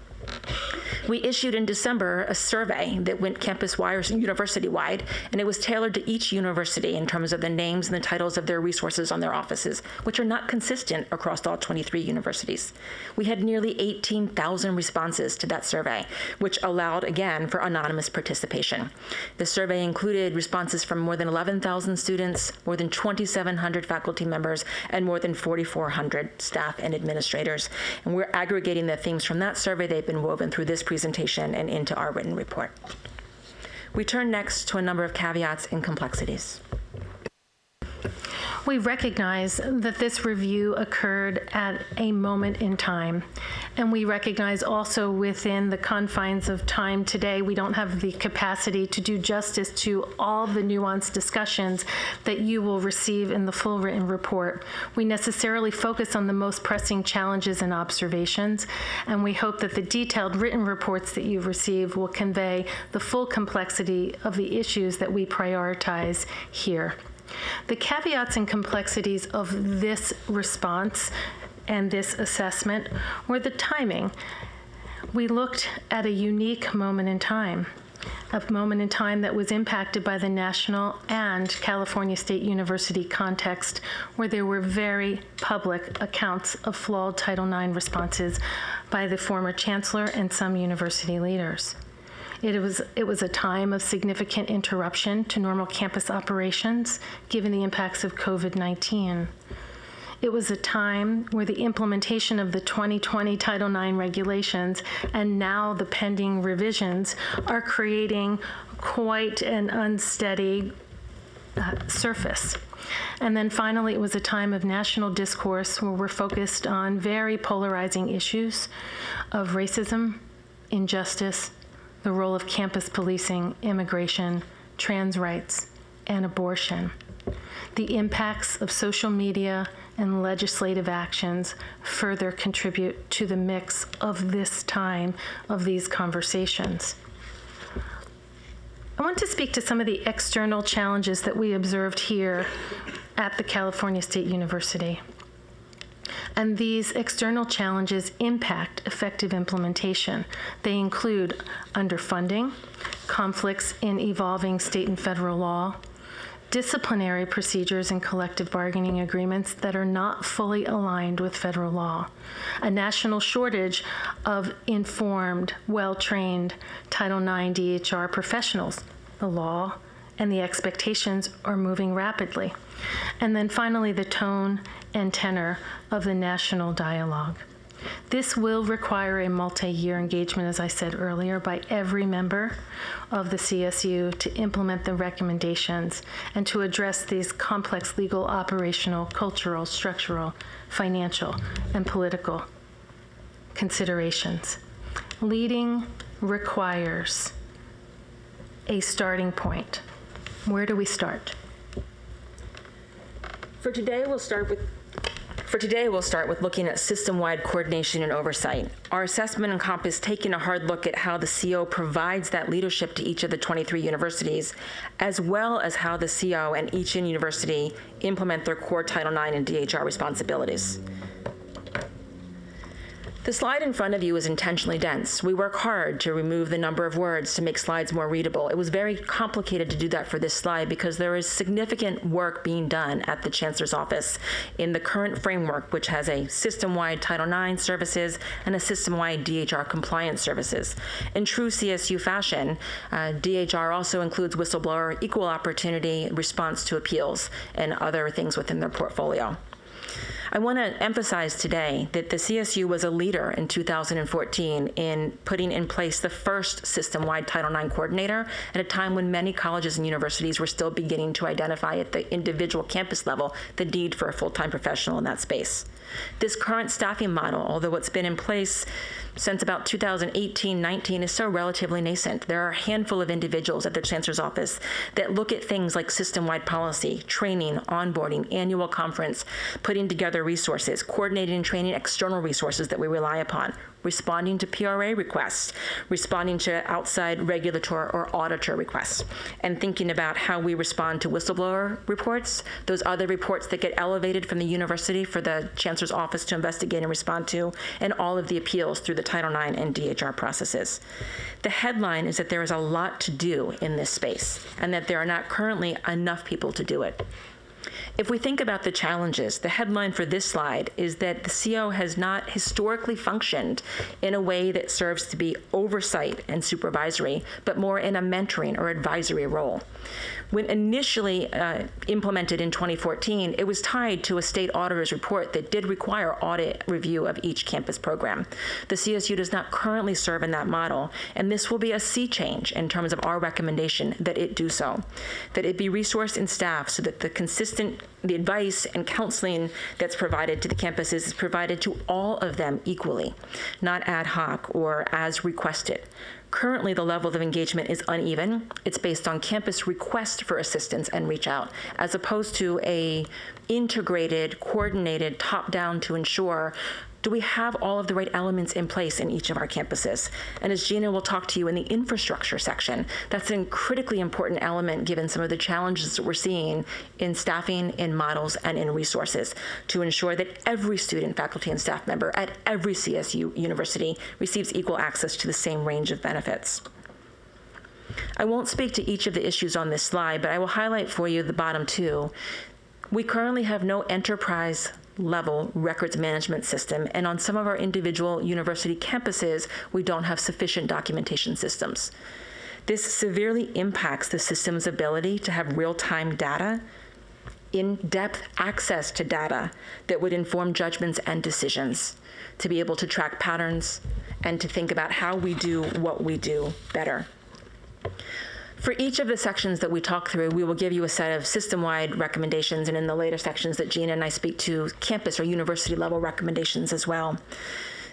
We issued in December a survey that went campus-wide or university-wide, and it was tailored to each university in terms of the names and the titles of their resources on their offices, which are not consistent across all 23 universities. We had nearly 18,000 responses to that survey, which allowed, again, for anonymous participation. The survey included responses from more than 11,000 students, more than 2,700 faculty members, and more than 4,400 staff and administrators. And we're aggregating the themes from that survey. They've been woven through this presentation and into our written report. We turn next to a number of caveats and complexities. We recognize that this review occurred at a moment in time, and we recognize also within the confines of time today, we don't have the capacity to do justice to all the nuanced discussions that you will receive in the full written report. We necessarily focus on the most pressing challenges and observations, and we hope that the detailed written reports that you've received will convey the full complexity of the issues that we prioritize here. The caveats and complexities of this response and this assessment were the timing. We looked at a unique moment in time, a moment in time that was impacted by the national and California State University context, where there were very public accounts of flawed Title IX responses by the former chancellor and some university leaders. It was a time of significant interruption to normal campus operations, given the impacts of COVID-19. It was a time where the implementation of the 2020 Title IX regulations and now the pending revisions are creating quite an unsteady surface. And then finally, it was a time of national discourse where we're focused on very polarizing issues of racism, injustice, the role of campus policing, immigration, trans rights, and abortion. The impacts of social media and legislative actions further contribute to the mix of this time of these conversations. I want to speak to some of the external challenges that we observed here at the California State University. And these external challenges impact effective implementation. They include underfunding, conflicts in evolving state and federal law, disciplinary procedures and collective bargaining agreements that are not fully aligned with federal law, a national shortage of informed, well-trained Title IX DHR professionals. The law and the expectations are moving rapidly. And then finally, the tone and tenor of the national dialogue. This will require a multi-year engagement, as I said earlier, by every member of the CSU to implement the recommendations and to address these complex legal, operational, cultural, structural, financial, and political considerations. Leading requires a starting point. Where do we start? For today, we'll start with looking at system-wide coordination and oversight. Our assessment encompassed taking a hard look at how the CO provides that leadership to each of the 23 universities, as well as how the CO and each university implement their core Title IX and DHR responsibilities. The slide in front of you is intentionally dense. We work hard to remove the number of words to make slides more readable. It was very complicated to do that for this slide because there is significant work being done at the Chancellor's Office in the current framework, which has a system-wide Title IX services and a system-wide DHR compliance services. In true CSU fashion, DHR also includes whistleblower, equal opportunity, response to appeals, and other things within their portfolio. I want to emphasize today that the CSU was a leader in 2014 in putting in place the first system-wide Title IX coordinator at a time when many colleges and universities were still beginning to identify at the individual campus level the need for a full-time professional in that space. This current staffing model, although it's been in place since about 2018-19, is so relatively nascent. There are a handful of individuals at the Chancellor's Office that look at things like system-wide policy, training, onboarding, annual conference, putting together resources, coordinating and training external resources that we rely upon, responding to PRA requests, responding to outside regulator or auditor requests, and thinking about how we respond to whistleblower reports, those other reports that get elevated from the university for the Chancellor's Office to investigate and respond to, and all of the appeals through the Title IX and DHR processes. The headline is that there is a lot to do in this space, and that there are not currently enough people to do it. If we think about the challenges, the headline for this slide is that the CO has not historically functioned in a way that serves to be oversight and supervisory, but more in a mentoring or advisory role. When initially implemented in 2014, it was tied to a state auditor's report that did require audit review of each campus program. The CSU does not currently serve in that model, and this will be a sea change in terms of our recommendation that it do so, that it be resourced in staff so that the advice and counseling that's provided to the campuses is provided to all of them equally, not ad hoc or as requested. Currently, the level of engagement is uneven. It's based on campus request for assistance and reach out, as opposed to a integrated, coordinated, top-down to ensure, do we have all of the right elements in place in each of our campuses? And as Gina will talk to you in the infrastructure section, that's a critically important element given some of the challenges that we're seeing in staffing, in models, and in resources to ensure that every student, faculty, and staff member at every CSU university receives equal access to the same range of benefits. I won't speak to each of the issues on this slide, but I will highlight for you the bottom two. We currently have no enterprise level records management system, and on some of our individual university campuses, we don't have sufficient documentation systems. This severely impacts the system's ability to have real-time data, in-depth access to data that would inform judgments and decisions, to be able to track patterns, and to think about how we do what we do better. For each of the sections that we talk through, we will give you a set of system-wide recommendations, and in the later sections that Gina and I speak to, campus or university-level recommendations as well.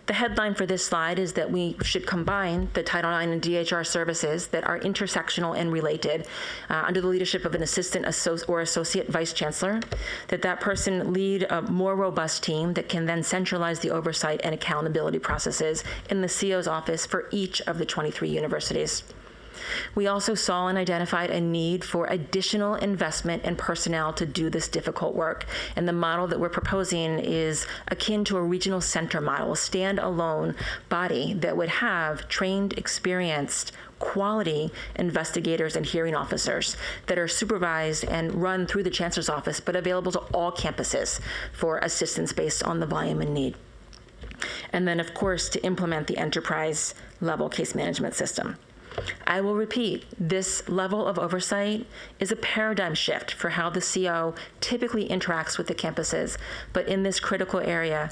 The headline for this slide is that we should combine the Title IX and DHR services that are intersectional and related under the leadership of an assistant or associate vice chancellor, that person lead a more robust team that can then centralize the oversight and accountability processes in the CO's office for each of the 23 universities. We also saw and identified a need for additional investment in personnel to do this difficult work. And the model that we're proposing is akin to a regional center model, a standalone body that would have trained, experienced, quality investigators and hearing officers that are supervised and run through the Chancellor's Office, but available to all campuses for assistance based on the volume and need. And then, of course, to implement the enterprise level case management system. I will repeat, this level of oversight is a paradigm shift for how the CO typically interacts with the campuses, but in this critical area,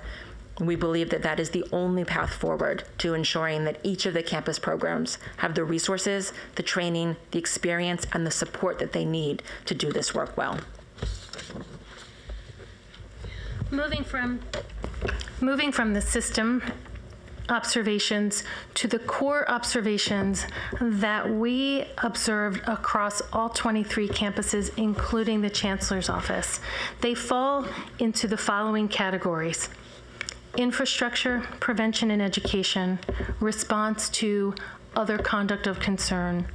we believe that that is the only path forward to ensuring that each of the campus programs have the resources, the training, the experience, and the support that they need to do this work well. Moving from the system observations to the core observations that we observed across all 23 campuses, including the Chancellor's Office. They fall into the following categories: infrastructure, prevention and education, response to other conduct of concern,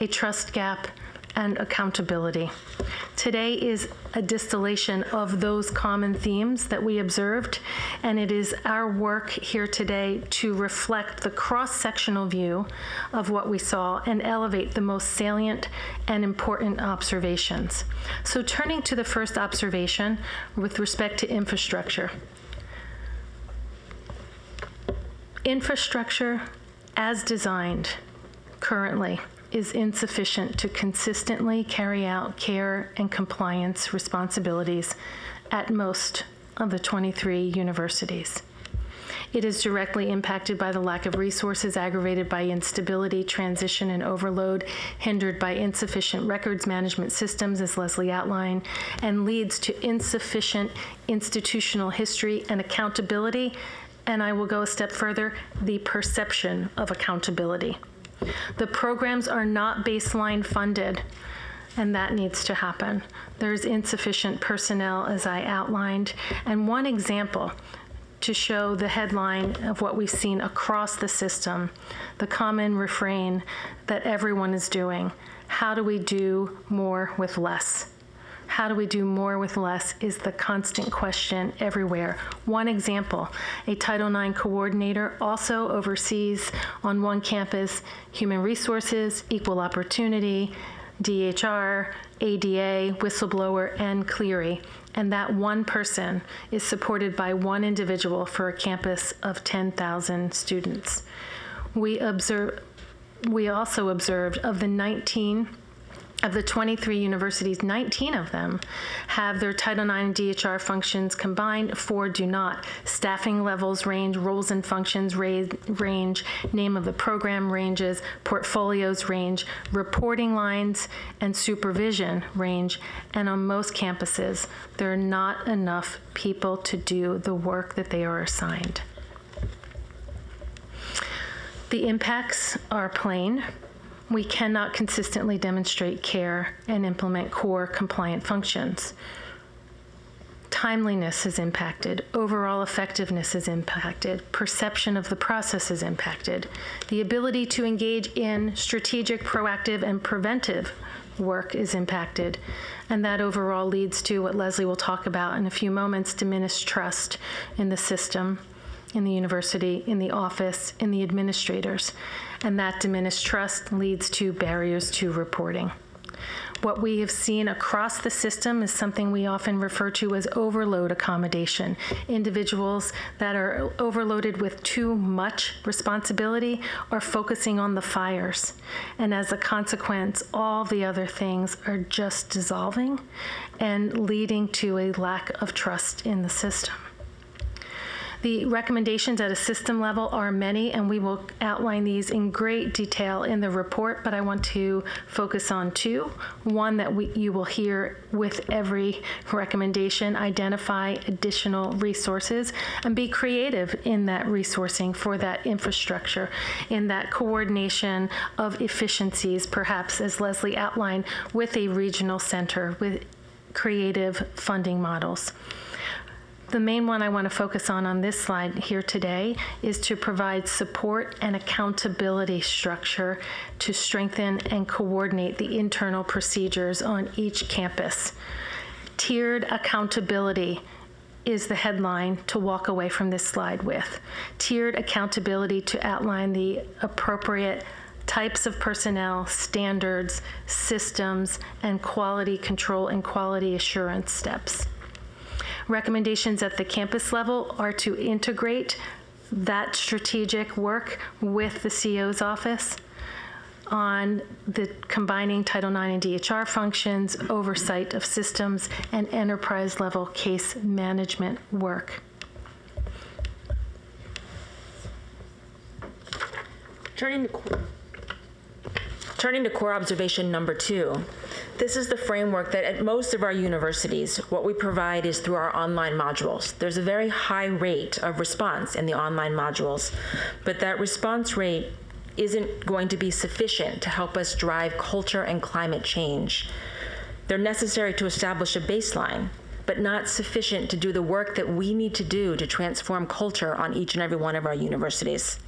a trust gap, and accountability. Today is a distillation of those common themes that we observed, and it is our work here today to reflect the cross-sectional view of what we saw and elevate the most salient and important observations. So turning to the first observation with respect to infrastructure. Infrastructure, as designed currently, is insufficient to consistently carry out care and compliance responsibilities at most of the 23 universities. It is directly impacted by the lack of resources, aggravated by instability, transition, and overload, hindered by insufficient records management systems, as Leslie outlined, and leads to insufficient institutional history and accountability, and I will go a step further, the perception of accountability. The programs are not baseline funded, and that needs to happen. There's insufficient personnel, as I outlined. And one example to show the headline of what we've seen across the system, the common refrain that everyone is doing: how do we do more with less? How do we do more with less is the constant question everywhere. One example, a Title IX coordinator also oversees on one campus human resources, equal opportunity, DHR, ADA, whistleblower, and Clery. And that one person is supported by one individual for a campus of 10,000 students. We also observed of the 23 universities, 19 of them have their Title IX and DHR functions combined, 4 do not. Staffing levels range, roles and functions range, name of the program ranges, portfolios range, reporting lines and supervision range, and on most campuses, there are not enough people to do the work that they are assigned. The impacts are plain. We cannot consistently demonstrate care and implement core compliant functions. Timeliness is impacted, overall effectiveness is impacted, perception of the process is impacted, the ability to engage in strategic, proactive, and preventive work is impacted, and that overall leads to what Leslie will talk about in a few moments: diminished trust in the system, in the university, in the office, in the administrators. And that diminished trust leads to barriers to reporting. What we have seen across the system is something we often refer to as overload accommodation. Individuals that are overloaded with too much responsibility are focusing on the fires. And as a consequence, all the other things are just dissolving and leading to a lack of trust in the system. The recommendations at a system level are many, and we will outline these in great detail in the report, but I want to focus on two. One that you will hear with every recommendation: identify additional resources and be creative in that resourcing for that infrastructure, in that coordination of efficiencies, perhaps, as Leslie outlined, with a regional center, with creative funding models. The main one I want to focus on this slide here today is to provide support and accountability structure to strengthen and coordinate the internal procedures on each campus. Tiered accountability is the headline to walk away from this slide with. Tiered accountability to outline the appropriate types of personnel, standards, systems, and quality control and quality assurance steps. Recommendations at the campus level are to integrate that strategic work with the CO's office on the combining Title IX and DHR functions, oversight of systems, and enterprise-level case management work. Turning to core observation number 2, this is the framework that at most of our universities, what we provide is through our online modules. There's a very high rate of response in the online modules, but that response rate isn't going to be sufficient to help us drive culture and climate change. They're necessary to establish a baseline, but not sufficient to do the work that we need to do to transform culture on each and every one of our universities.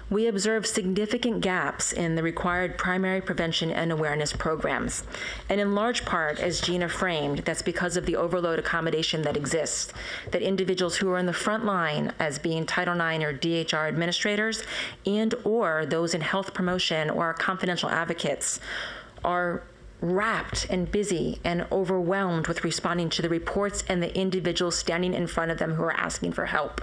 We observe significant gaps in the required primary prevention and awareness programs. And in large part, as Gina framed, that's because of the overload accommodation that exists, that individuals who are in the front line as being Title IX or DHR administrators and or those in health promotion or confidential advocates are wrapped and busy and overwhelmed with responding to the reports and the individuals standing in front of them who are asking for help,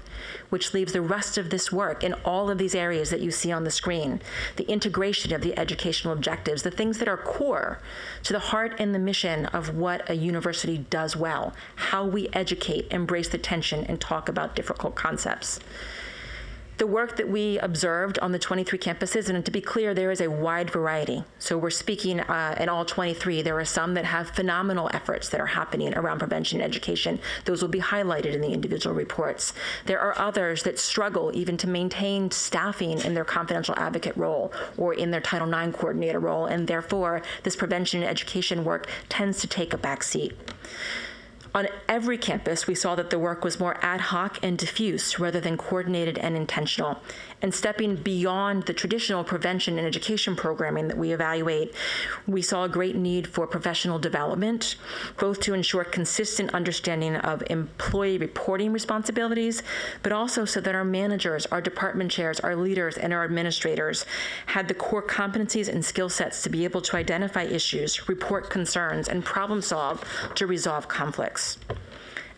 which leaves the rest of this work in all of these areas that you see on the screen, the integration of the educational objectives, the things that are core to the heart and the mission of what a university does well, how we educate, embrace the tension, and talk about difficult concepts. The work that we observed on the 23 campuses, and to be clear, there is a wide variety. So we're speaking in all 23. There are some that have phenomenal efforts that are happening around prevention and education. Those will be highlighted in the individual reports. There are others that struggle even to maintain staffing in their confidential advocate role or in their Title IX coordinator role, and therefore this prevention and education work tends to take a back seat. On every campus, we saw that the work was more ad hoc and diffuse rather than coordinated and intentional. And stepping beyond the traditional prevention and education programming that we evaluate, we saw a great need for professional development, both to ensure consistent understanding of employee reporting responsibilities, but also so that our managers, our department chairs, our leaders, and our administrators had the core competencies and skill sets to be able to identify issues, report concerns, and problem solve to resolve conflicts.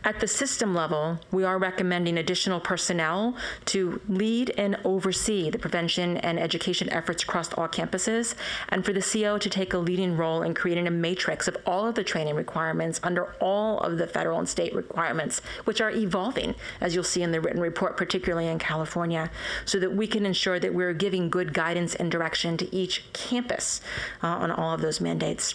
At the system level, we are recommending additional personnel to lead and oversee the prevention and education efforts across all campuses, and for the CO to take a leading role in creating a matrix of all of the training requirements under all of the federal and state requirements, which are evolving, as you'll see in the written report, particularly in California, so that we can ensure that we're giving good guidance and direction to each campus on all of those mandates.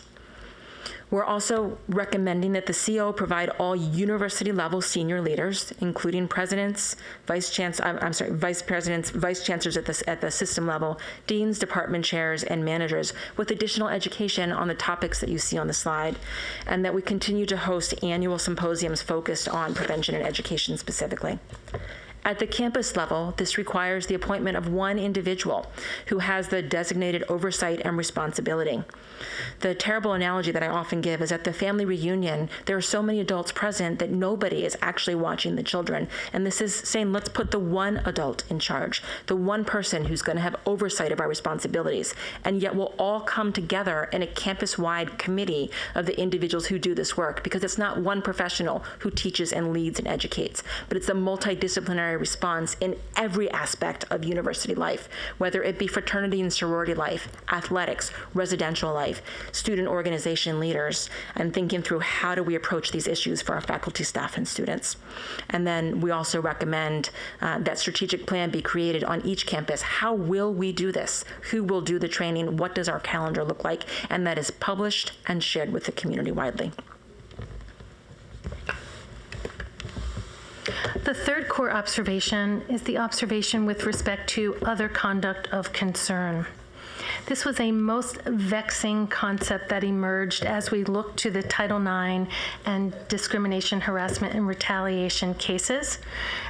We're also recommending that the CO provide all university-level senior leaders, including presidents, vice presidents, vice chancellors at the system level, deans, department chairs, and managers, with additional education on the topics that you see on the slide, and that we continue to host annual symposiums focused on prevention and education specifically. At the campus level, this requires the appointment of one individual who has the designated oversight and responsibility. The terrible analogy that I often give is at the family reunion, there are so many adults present that nobody is actually watching the children. And this is saying, let's put the one adult in charge, the one person who's going to have oversight of our responsibilities. And yet we'll all come together in a campus-wide committee of the individuals who do this work, because it's not one professional who teaches and leads and educates, but it's a multidisciplinary response in every aspect of university life, whether it be fraternity and sorority life, athletics, residential life, student organization leaders, and thinking through how do we approach these issues for our faculty, staff, and students. And then we also recommend that strategic plan be created on each campus. How will we do this? Who will do the training? What does our calendar look like? And that is published and shared with the community widely. The third core observation is the observation with respect to other conduct of concern. This was a most vexing concept that emerged as we looked to the Title IX and discrimination, harassment, and retaliation cases.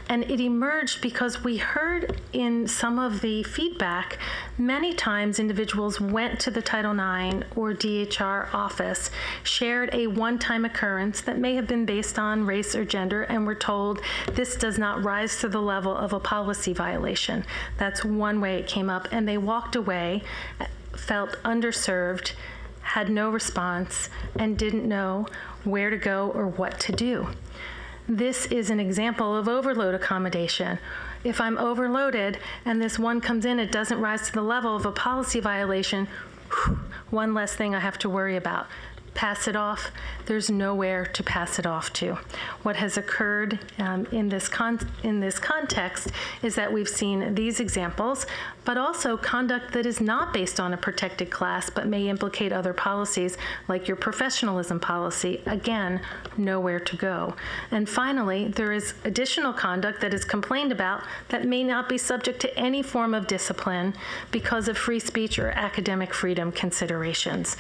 And it emerged because we heard in some of the feedback, many times individuals went to the Title IX or DHR office, shared a one-time occurrence that may have been based on race or gender, and were told this does not rise to the level of a policy violation. That's one way it came up, and they walked away, felt underserved, had no response, and didn't know where to go or what to do. This is an example of overload accommodation. If I'm overloaded and this one comes in, it doesn't rise to the level of a policy violation, one less thing I have to worry about. Pass it off. There's nowhere to pass it off to. What has occurred in this context is that we've seen these examples, but also conduct that is not based on a protected class but may implicate other policies like your professionalism policy. Again, nowhere to go. And finally, there is additional conduct that is complained about that may not be subject to any form of discipline because of free speech or academic freedom considerations.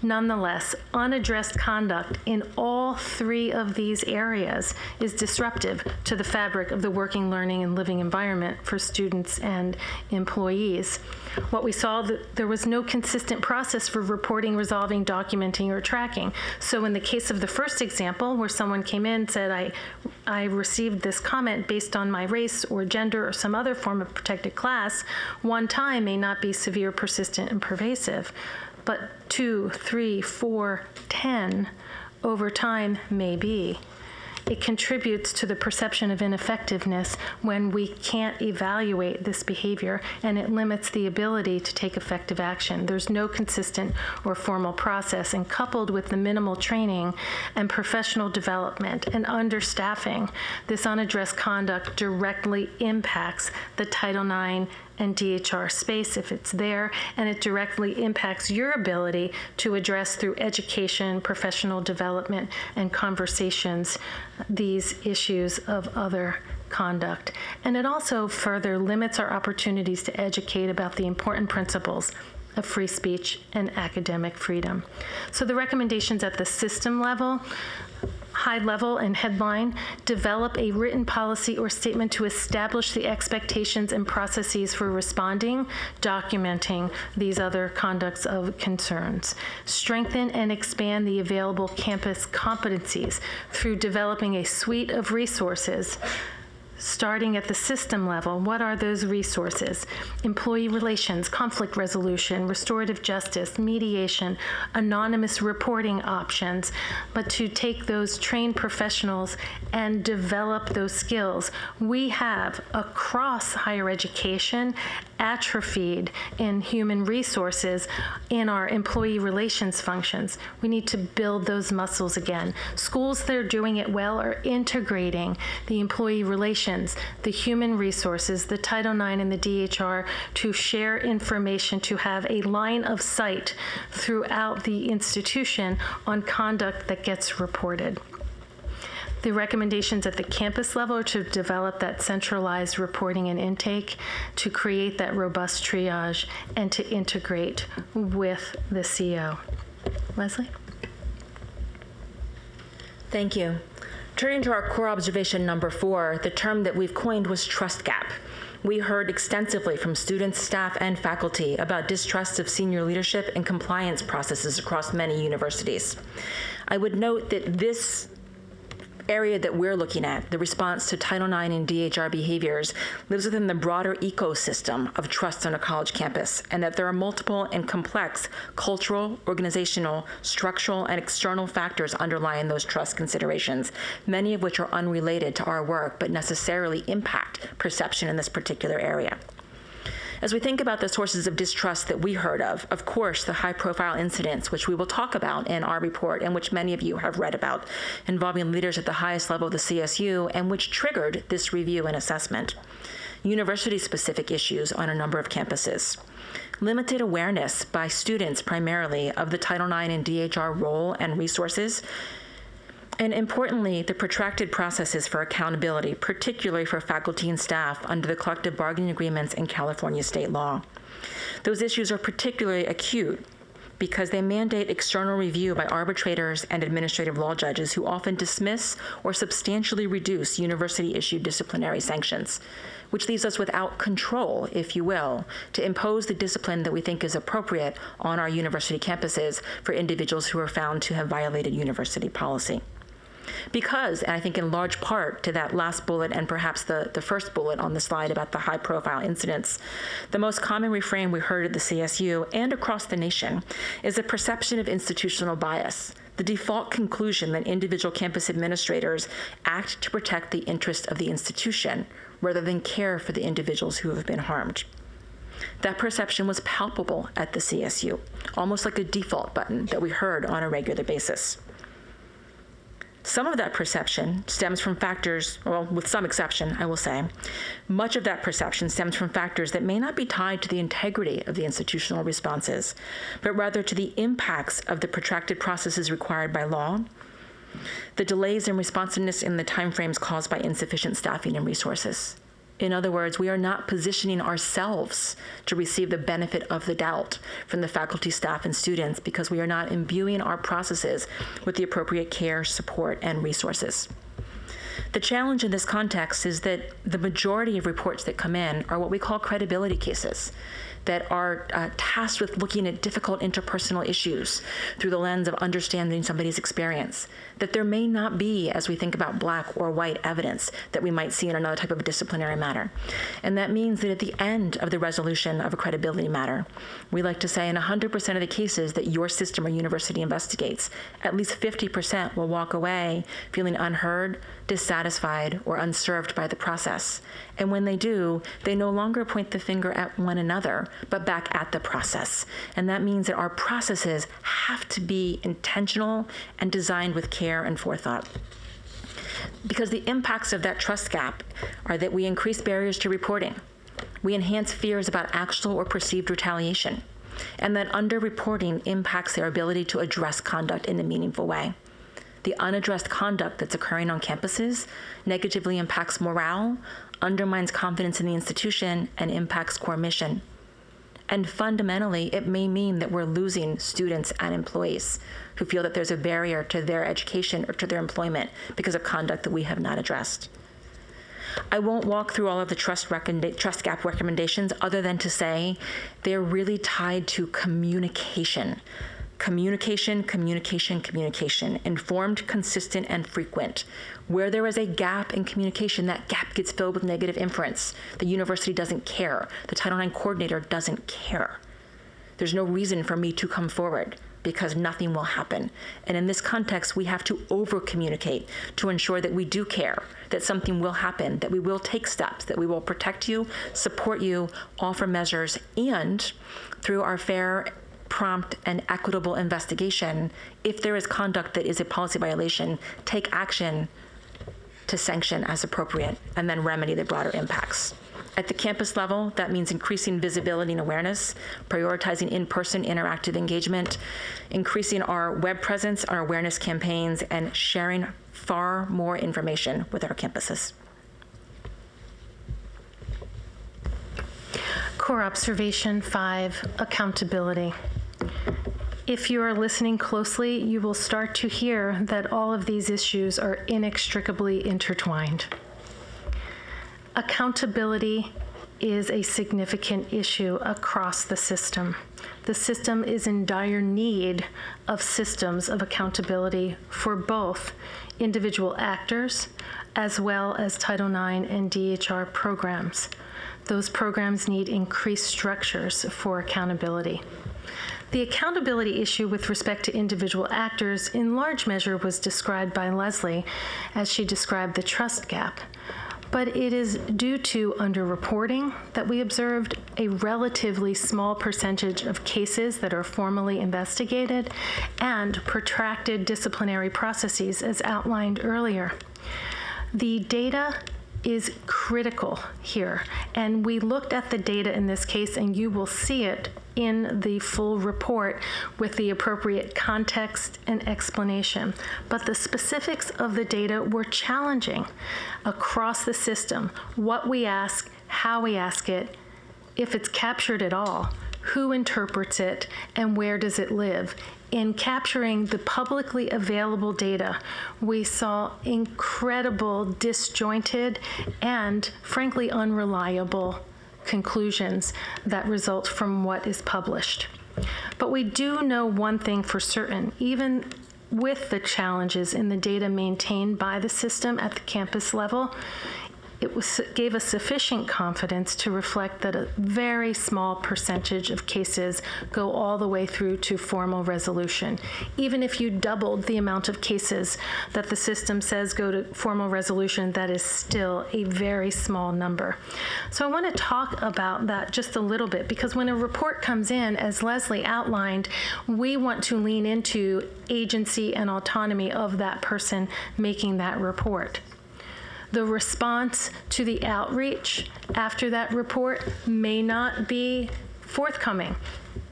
Nonetheless, unaddressed conduct in all three of these areas is disruptive to the fabric of the working, learning, and living environment for students and employees. What we saw, there was no consistent process for reporting, resolving, documenting, or tracking. So in the case of the first example, where someone came in and said, I received this comment based on my race or gender or some other form of protected class, one time may not be severe, persistent, and pervasive. But 2, 3, 4, 10 over time may be. It contributes to the perception of ineffectiveness when we can't evaluate this behavior, and it limits the ability to take effective action. There's no consistent or formal process, and coupled with the minimal training and professional development and understaffing, this unaddressed conduct directly impacts the Title IX and DHR space if it's there, and it directly impacts your ability to address through education, professional development, and conversations these issues of other conduct. And it also further limits our opportunities to educate about the important principles of free speech and academic freedom. So the recommendations at the system level, high level and headline, develop a written policy or statement to establish the expectations and processes for responding, documenting these other conducts of concerns. Strengthen and expand the available campus competencies through developing a suite of resources. Starting at the system level, what are those resources? Employee relations, conflict resolution, restorative justice, mediation, anonymous reporting options, but to take those trained professionals and develop those skills. We have, across higher education, atrophied in human resources in our employee relations functions. We need to build those muscles again. Schools that are doing it well are integrating the employee relations, the human resources, the Title IX and the DHR to share information, to have a line of sight throughout the institution on conduct that gets reported. The recommendations at the campus level are to develop that centralized reporting and intake, to create that robust triage, and to integrate with the CEO. Leslie? Thank you. Turning to our core observation number 4, the term that we've coined was trust gap. We heard extensively from students, staff, and faculty about distrust of senior leadership and compliance processes across many universities. I would note that this area that we're looking at, the response to Title IX and DHR behaviors, lives within the broader ecosystem of trust on a college campus, and that there are multiple and complex cultural, organizational, structural, and external factors underlying those trust considerations, many of which are unrelated to our work but necessarily impact perception in this particular area. As we think about the sources of distrust that we heard of course, the high-profile incidents, which we will talk about in our report and which many of you have read about, involving leaders at the highest level of the CSU and which triggered this review and assessment. University-specific issues on a number of campuses. Limited awareness by students primarily of the Title IX and DHR role and resources. And importantly, the protracted processes for accountability, particularly for faculty and staff under the collective bargaining agreements in California state law. Those issues are particularly acute because they mandate external review by arbitrators and administrative law judges who often dismiss or substantially reduce university-issued disciplinary sanctions, which leaves us without control, if you will, to impose the discipline that we think is appropriate on our university campuses for individuals who are found to have violated university policy. Because, and I think in large part to that last bullet and perhaps the first bullet on the slide about the high-profile incidents, the most common refrain we heard at the CSU and across the nation is a perception of institutional bias, the default conclusion that individual campus administrators act to protect the interest of the institution rather than care for the individuals who have been harmed. That perception was palpable at the CSU, almost like a default button that we heard on a regular basis. Some of that perception stems from factors, well, with some exception, I will say, much of that perception stems from factors that may not be tied to the integrity of the institutional responses, but rather to the impacts of the protracted processes required by law, the delays in responsiveness in the timeframes caused by insufficient staffing and resources. In other words, we are not positioning ourselves to receive the benefit of the doubt from the faculty, staff, and students because we are not imbuing our processes with the appropriate care, support, and resources. The challenge in this context is that the majority of reports that come in are what we call credibility cases that are tasked with looking at difficult interpersonal issues through the lens of understanding somebody's experience, that there may not be, as we think about black or white evidence that we might see in another type of disciplinary matter. And that means that at the end of the resolution of a credibility matter, we like to say in 100% of the cases that your system or university investigates, at least 50% will walk away feeling unheard, dissatisfied, or unserved by the process. And when they do, they no longer point the finger at one another, but back at the process. And that means that our processes have to be intentional and designed with care and forethought. Because the impacts of that trust gap are that we increase barriers to reporting, we enhance fears about actual or perceived retaliation, and that underreporting impacts their ability to address conduct in a meaningful way. The unaddressed conduct that's occurring on campuses negatively impacts morale, undermines confidence in the institution, and impacts core mission. And fundamentally, it may mean that we're losing students and employees who feel that there's a barrier to their education or to their employment because of conduct that we have not addressed. I won't walk through all of the trust gap recommendations other than to say they're really tied to communication. Communication, communication, communication, informed, consistent, and frequent. Where there is a gap in communication, that gap gets filled with negative inference. The university doesn't care. The Title IX coordinator doesn't care. There's no reason for me to come forward because nothing will happen. And in this context, we have to over-communicate to ensure that we do care, that something will happen, that we will take steps, that we will protect you, support you, offer measures, and through our fair, prompt, and equitable investigation, if there is conduct that is a policy violation, take action to sanction as appropriate, and then remedy the broader impacts. At the campus level, that means increasing visibility and awareness, prioritizing in-person interactive engagement, increasing our web presence, our awareness campaigns, and sharing far more information with our campuses. Core observation 5, accountability. If you are listening closely, you will start to hear that all of these issues are inextricably intertwined. Accountability is a significant issue across the system. The system is in dire need of systems of accountability for both individual actors as well as Title IX and DHR programs. Those programs need increased structures for accountability. The accountability issue with respect to individual actors in large measure was described by Leslie as she described the trust gap. But it is due to underreporting that we observed a relatively small percentage of cases that are formally investigated and protracted disciplinary processes as outlined earlier. The data is critical here, and we looked at the data in this case, and you will see it in the full report with the appropriate context and explanation. But the specifics of the data were challenging across the system. What we ask, how we ask it, if it's captured at all, who interprets it, and where does it live. In capturing the publicly available data, we saw incredible disjointed and frankly unreliable conclusions that result from what is published. But we do know one thing for certain, even with the challenges in the data maintained by the system at the campus level, gave us sufficient confidence to reflect that a very small percentage of cases go all the way through to formal resolution. Even if you doubled the amount of cases that the system says go to formal resolution, that is still a very small number. So I want to talk about that just a little bit, because when a report comes in, as Leslie outlined, we want to lean into agency and autonomy of that person making that report. The response to the outreach after that report may not be forthcoming.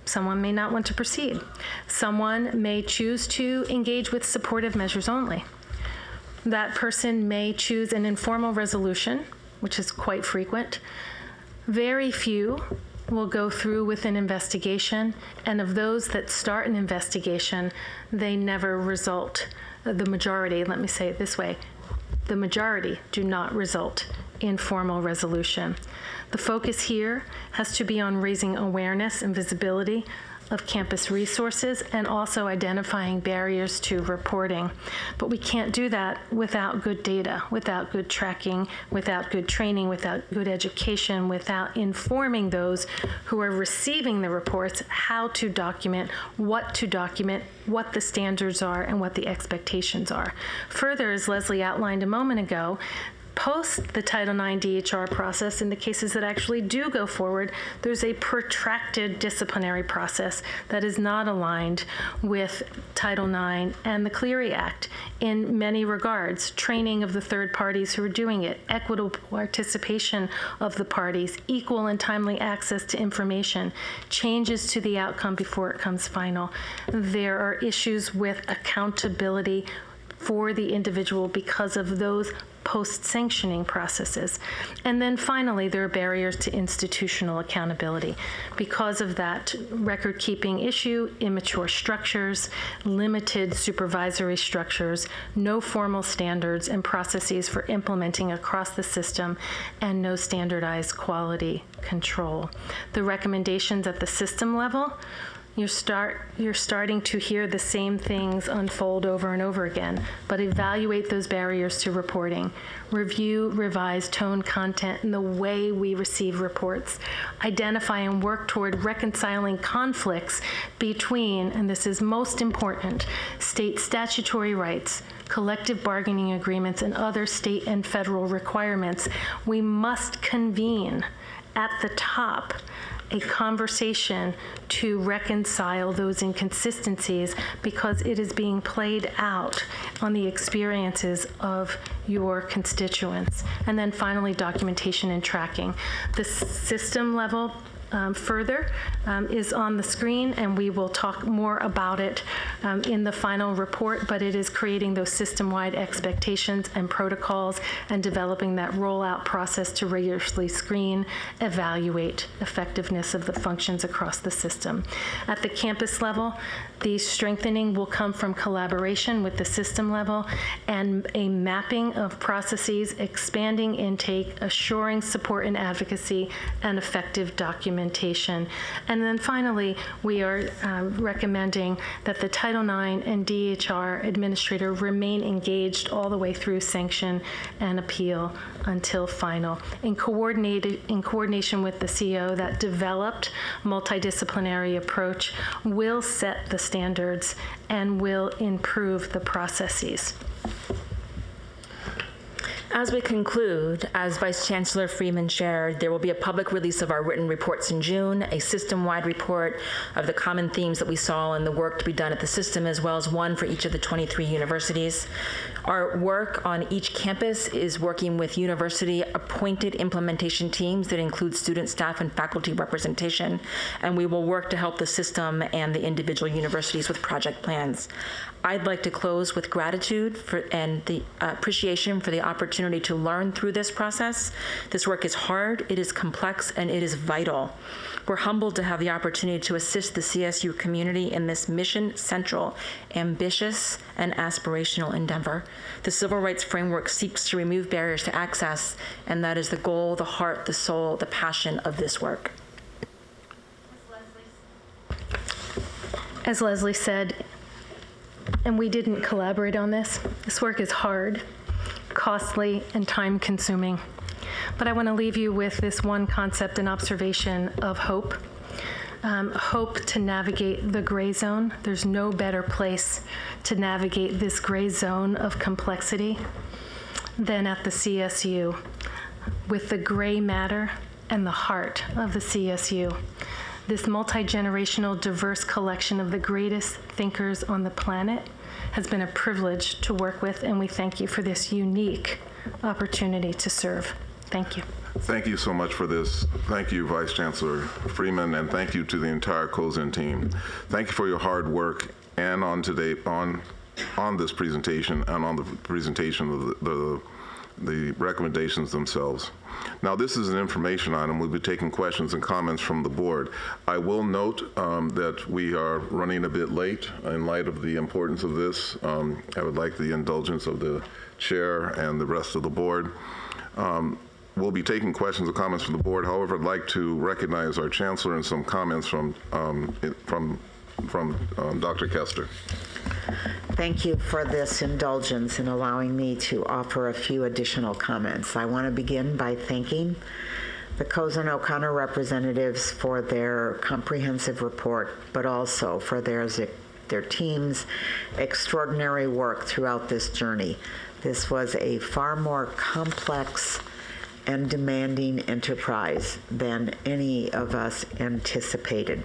Someone may not want to proceed. Someone may choose to engage with supportive measures only. That person may choose an informal resolution, which is quite frequent. Very few will go through with an investigation, and of those that start an investigation, they never result. The majority, let me say it this way, the majority do not result in formal resolution. The focus here has to be on raising awareness and visibility of campus resources and also identifying barriers to reporting. But we can't do that without good data, without good tracking, without good training, without good education, without informing those who are receiving the reports how to document, what the standards are, and what the expectations are. Further, as Leslie outlined a moment ago, post the Title IX DHR process, in the cases that actually do go forward, there's a protracted disciplinary process that is not aligned with Title IX and the Clery Act in many regards. Training of the third parties who are doing it, equitable participation of the parties, equal and timely access to information, changes to the outcome before it comes final. There are issues with accountability for the individual because of those post-sanctioning processes. And then finally, there are barriers to institutional accountability. Because of that record-keeping issue, immature structures, limited supervisory structures, no formal standards and processes for implementing across the system, and no standardized quality control. The recommendations at the system level, you're starting to hear the same things unfold over and over again, but evaluate those barriers to reporting. Review, revise tone, content, and the way we receive reports. Identify and work toward reconciling conflicts between, and this is most important, state statutory rights, collective bargaining agreements, and other state and federal requirements. We must convene at the top a conversation to reconcile those inconsistencies, because it is being played out on the experiences of your constituents. And then finally, documentation and tracking. The system level further is on the screen, and we will talk more about it in the final report, but it is creating those system-wide expectations and protocols and developing that rollout process to rigorously screen, evaluate effectiveness of the functions across the system. At the campus level, the strengthening will come from collaboration with the system level and a mapping of processes, expanding intake, assuring support and advocacy, and effective documentation. And then finally, we are recommending that the Title IX and DHR administrator remain engaged all the way through sanction and appeal until final. In coordination with the CO, that developed multidisciplinary approach will set the standards and will improve the processes. As we conclude, as Vice Chancellor Freeman shared, there will be a public release of our written reports in June, a system-wide report of the common themes that we saw and the work to be done at the system, as well as one for each of the 23 universities. Our work on each campus is working with university-appointed implementation teams that include student, staff, and faculty representation, and we will work to help the system and the individual universities with project plans. I'd like to close with gratitude and the appreciation for the opportunity to learn through this process. This work is hard, it is complex, and it is vital. We're humbled to have the opportunity to assist the CSU community in this mission-central, ambitious, and aspirational endeavor. The Civil Rights Framework seeks to remove barriers to access, and that is the goal, the heart, the soul, the passion of this work. As Leslie said, and we didn't collaborate on this, this work is hard, costly, and time-consuming. But I want to leave you with this one concept and observation of hope. Hope to navigate the gray zone. There's no better place to navigate this gray zone of complexity than at the CSU, with the gray matter and the heart of the CSU. This multi-generational, diverse collection of the greatest thinkers on the planet has been a privilege to work with, and we thank you for this unique opportunity to serve. Thank you. Thank you so much for this. Thank you, Vice Chancellor Freeman, and thank you to the entire COSIN team. Thank you for your hard work and on this presentation and on the presentation of the recommendations themselves. Now, this is an information item. We'll be taking questions and comments from the board. I will note that we are running a bit late in light of the importance of this. I would like the indulgence of the chair and the rest of the board. We'll be taking questions and comments from the board. However, I'd like to recognize our chancellor and some comments from Dr. Kester. Thank you for this indulgence in allowing me to offer a few additional comments. I want to begin by thanking the COSIN O'Connor representatives for their comprehensive report, but also for their team's extraordinary work throughout this journey. This was a far more complex and demanding enterprise than any of us anticipated.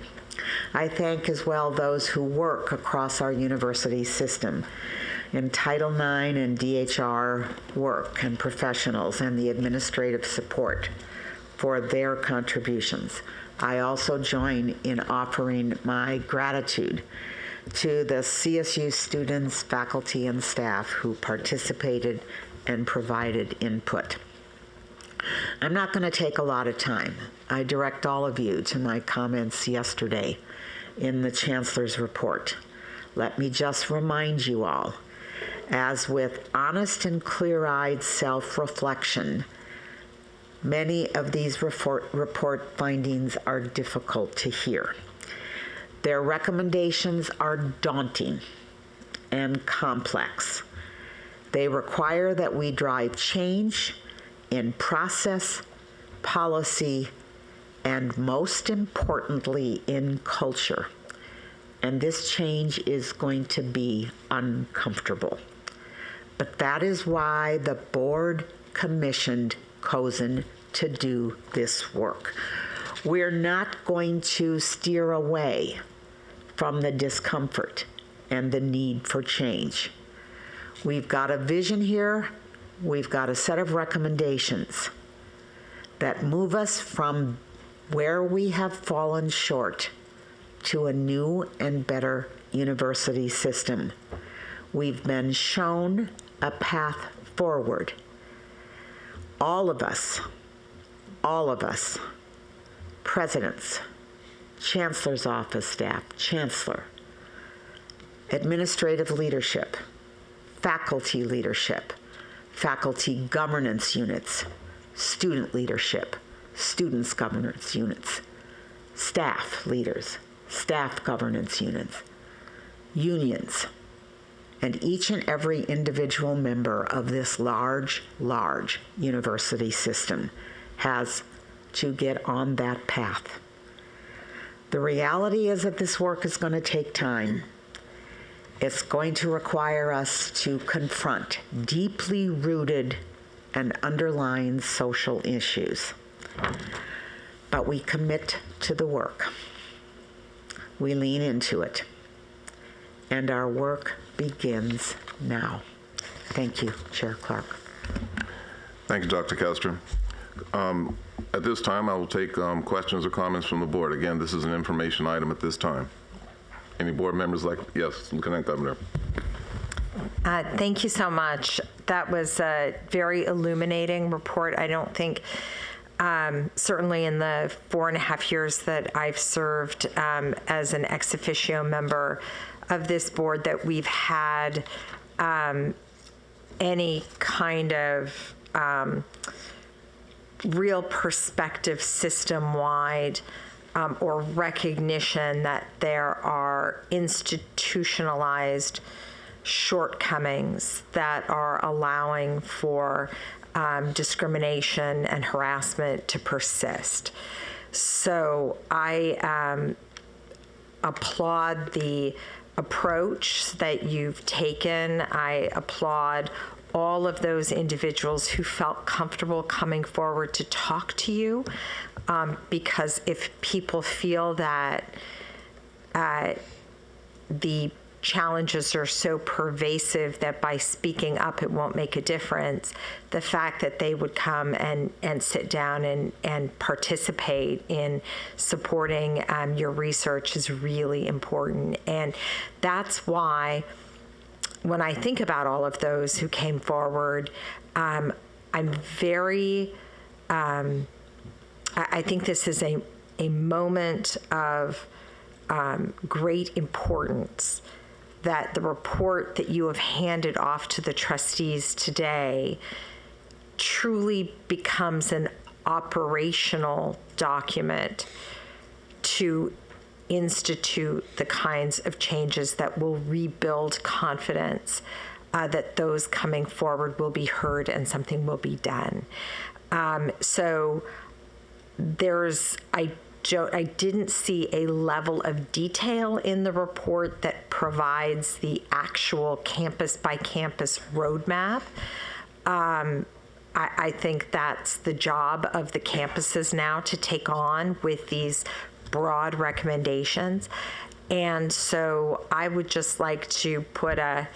I thank as well those who work across our university system in Title IX and DHR work and professionals and the administrative support for their contributions. I also join in offering my gratitude to the CSU students, faculty, and staff who participated and provided input. I'm not going to take a lot of time. I direct all of you to my comments yesterday in the Chancellor's report. Let me just remind you all, as with honest and clear-eyed self-reflection, many of these report findings are difficult to hear. Their recommendations are daunting and complex. They require that we drive change in process, policy, and most importantly, in culture. And this change is going to be uncomfortable. But that is why the board commissioned COSIN to do this work. We're not going to steer away from the discomfort and the need for change. We've got a vision here. We've got a set of recommendations that move us from where we have fallen short to a new and better university system. We've been shown a path forward. All of us, presidents, chancellor's office staff, chancellor, administrative leadership, faculty leadership, faculty governance units, student leadership, students governance units, staff leaders, staff governance units, unions, and each and every individual member of this large university system has to get on that path. The reality is that this work is going to take time. It's going to require us to confront deeply rooted and underlying social issues. But we commit to the work. We lean into it. And our work begins now. Thank you, Chair Clark. Thank you, Dr. Kester. At this time, I will take questions or comments from the board. Again, this is an information item at this time. Any board members like? Yes, Lieutenant Governor. Thank you so much. That was a very illuminating report. I don't think, certainly in the 4.5 years that I've served as an ex officio member of this board, that we've had any kind of real perspective system-wide or recognition that there are institutionalized shortcomings that are allowing for discrimination and harassment to persist. So I applaud the approach that you've taken. I applaud all of those individuals who felt comfortable coming forward to talk to you, because if people feel that the challenges are so pervasive that by speaking up it won't make a difference, the fact that they would come and sit down and participate in supporting your research is really important. And that's why when I think about all of those who came forward, I'm very, I think this is a moment of great importance, that the report that you have handed off to the trustees today truly becomes an operational document to institute the kinds of changes that will rebuild confidence that those coming forward will be heard and something will be done. So I didn't see a level of detail in the report that provides the actual campus by campus roadmap. I think that's the job of the campuses now to take on with these broad recommendations. And so I would just like to put an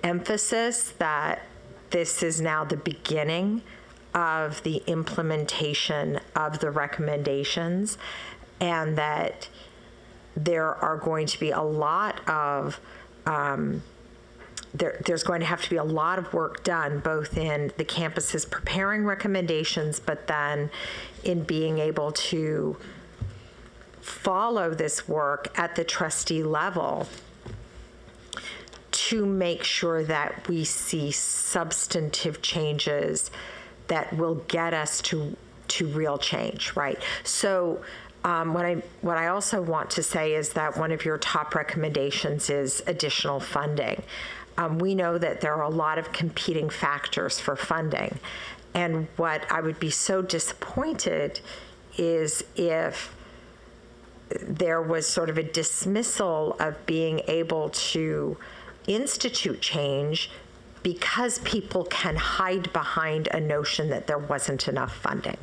emphasis that this is now the beginning of the implementation of the recommendations, and that there are going to be a lot of there's going to have to be a lot of work done, both in the campuses preparing recommendations, but then in being able to follow this work at the trustee level to make sure that we see substantive changes that will get us to real change, right? So what I also want to say is that one of your top recommendations is additional funding. We know that there are a lot of competing factors for funding. And what I would be so disappointed is if there was sort of a dismissal of being able to institute change because people can hide behind a notion that there wasn't enough funding.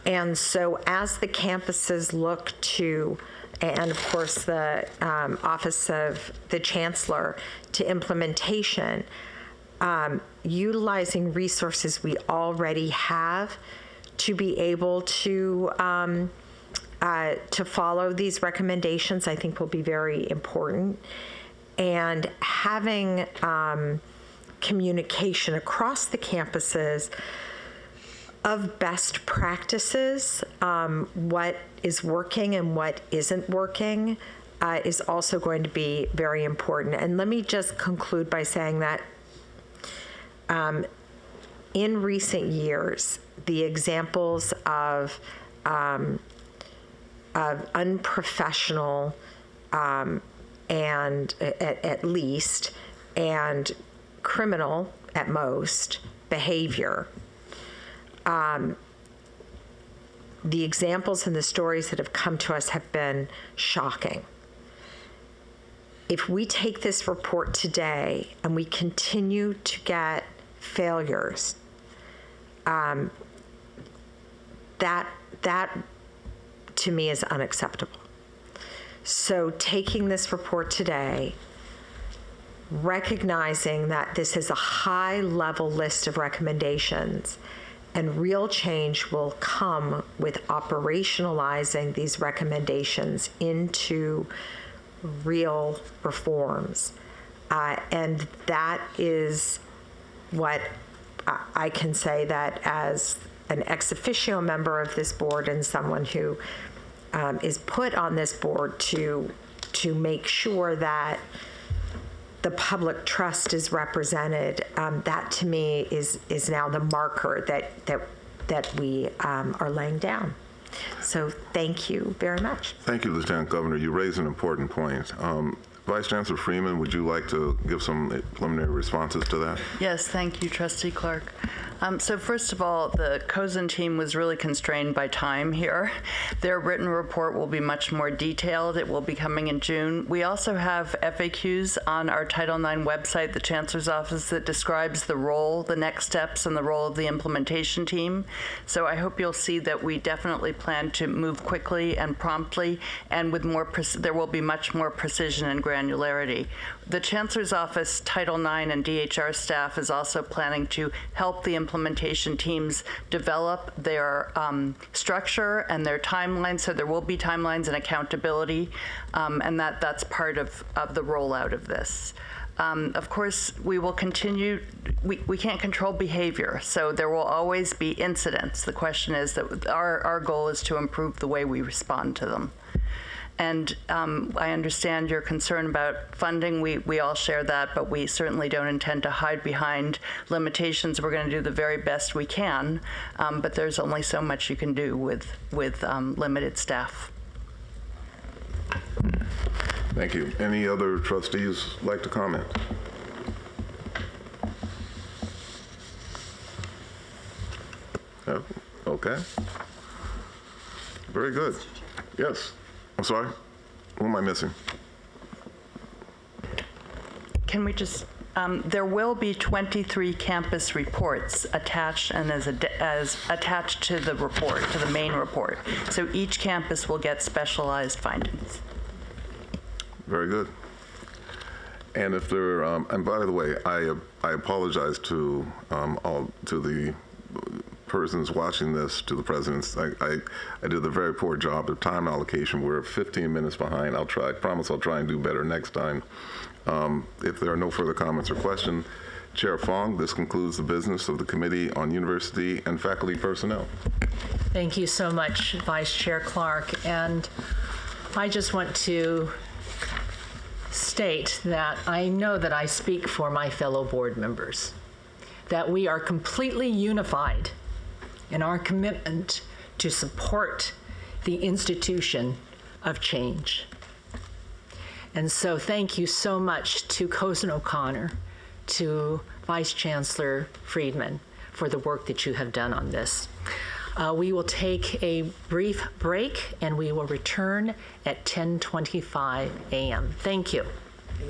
And so as the campuses look to, and of course the Office of the Chancellor, to implementation, utilizing resources we already have to be able to follow these recommendations, I think will be very important. And having communication across the campuses of best practices, what is working and what isn't working, is also going to be very important. And let me just conclude by saying that in recent years, the examples of unprofessional and at least, and criminal at most behavior, the examples and the stories that have come to us have been shocking. If we take this report today and we continue to get failures, that to me is unacceptable. So taking this report today, recognizing that this is a high-level list of recommendations, and real change will come with operationalizing these recommendations into real reforms. And that is what I can say, that as an ex officio member of this board and someone who is put on this board to make sure that the public trust is represented, that to me is now the marker that we are laying down. So thank you very much. Thank you, Lieutenant Governor. You raised an important point. Vice Chancellor Freeman, would you like to give some preliminary responses to that? Yes, thank you, Trustee Clark. So first of all, the Cozen team was really constrained by time here. Their written report will be much more detailed. It will be coming in June. We also have FAQs on our Title IX website, the Chancellor's Office, that describes the role, the next steps, and the role of the implementation team. So I hope you'll see that we definitely plan to move quickly and promptly, and with more, there will be much more precision and granularity. The Chancellor's Office, Title IX, and DHR staff is also planning to help the implementation teams develop their structure and their timelines, so there will be timelines and accountability, and that's part of the rollout of this. Of course, we will continue, we can't control behavior, so there will always be incidents. The question is that our goal is to improve the way we respond to them. And I understand your concern about funding. We all share that, but we certainly don't intend to hide behind limitations. We're going to do the very best we can, but there's only so much you can do with limited staff. Thank you. Any other trustees like to comment? Okay. Very good. Yes. I'm sorry? Who am I missing? Can we just, there will be 23 campus reports attached and as attached to the report, to the main report. So each campus will get specialized findings. Very good. And if there, and by the way, I apologize to the persons watching this, to the presidents. I did a very poor job of time allocation. We're 15 minutes behind. I promise I'll try and do better next time. If there are no further comments or questions, Chair Fong, this concludes the business of the Committee on University and Faculty Personnel. Thank you so much, Vice Chair Clark. And I just want to state that I know that I speak for my fellow board members, that we are completely unified in our commitment to support the institution of change. And so thank you so much to Cozen O'Connor, to Vice Chancellor Friedman for the work that you have done on this. We will take a brief break and we will return at 10:25 a.m. Thank you.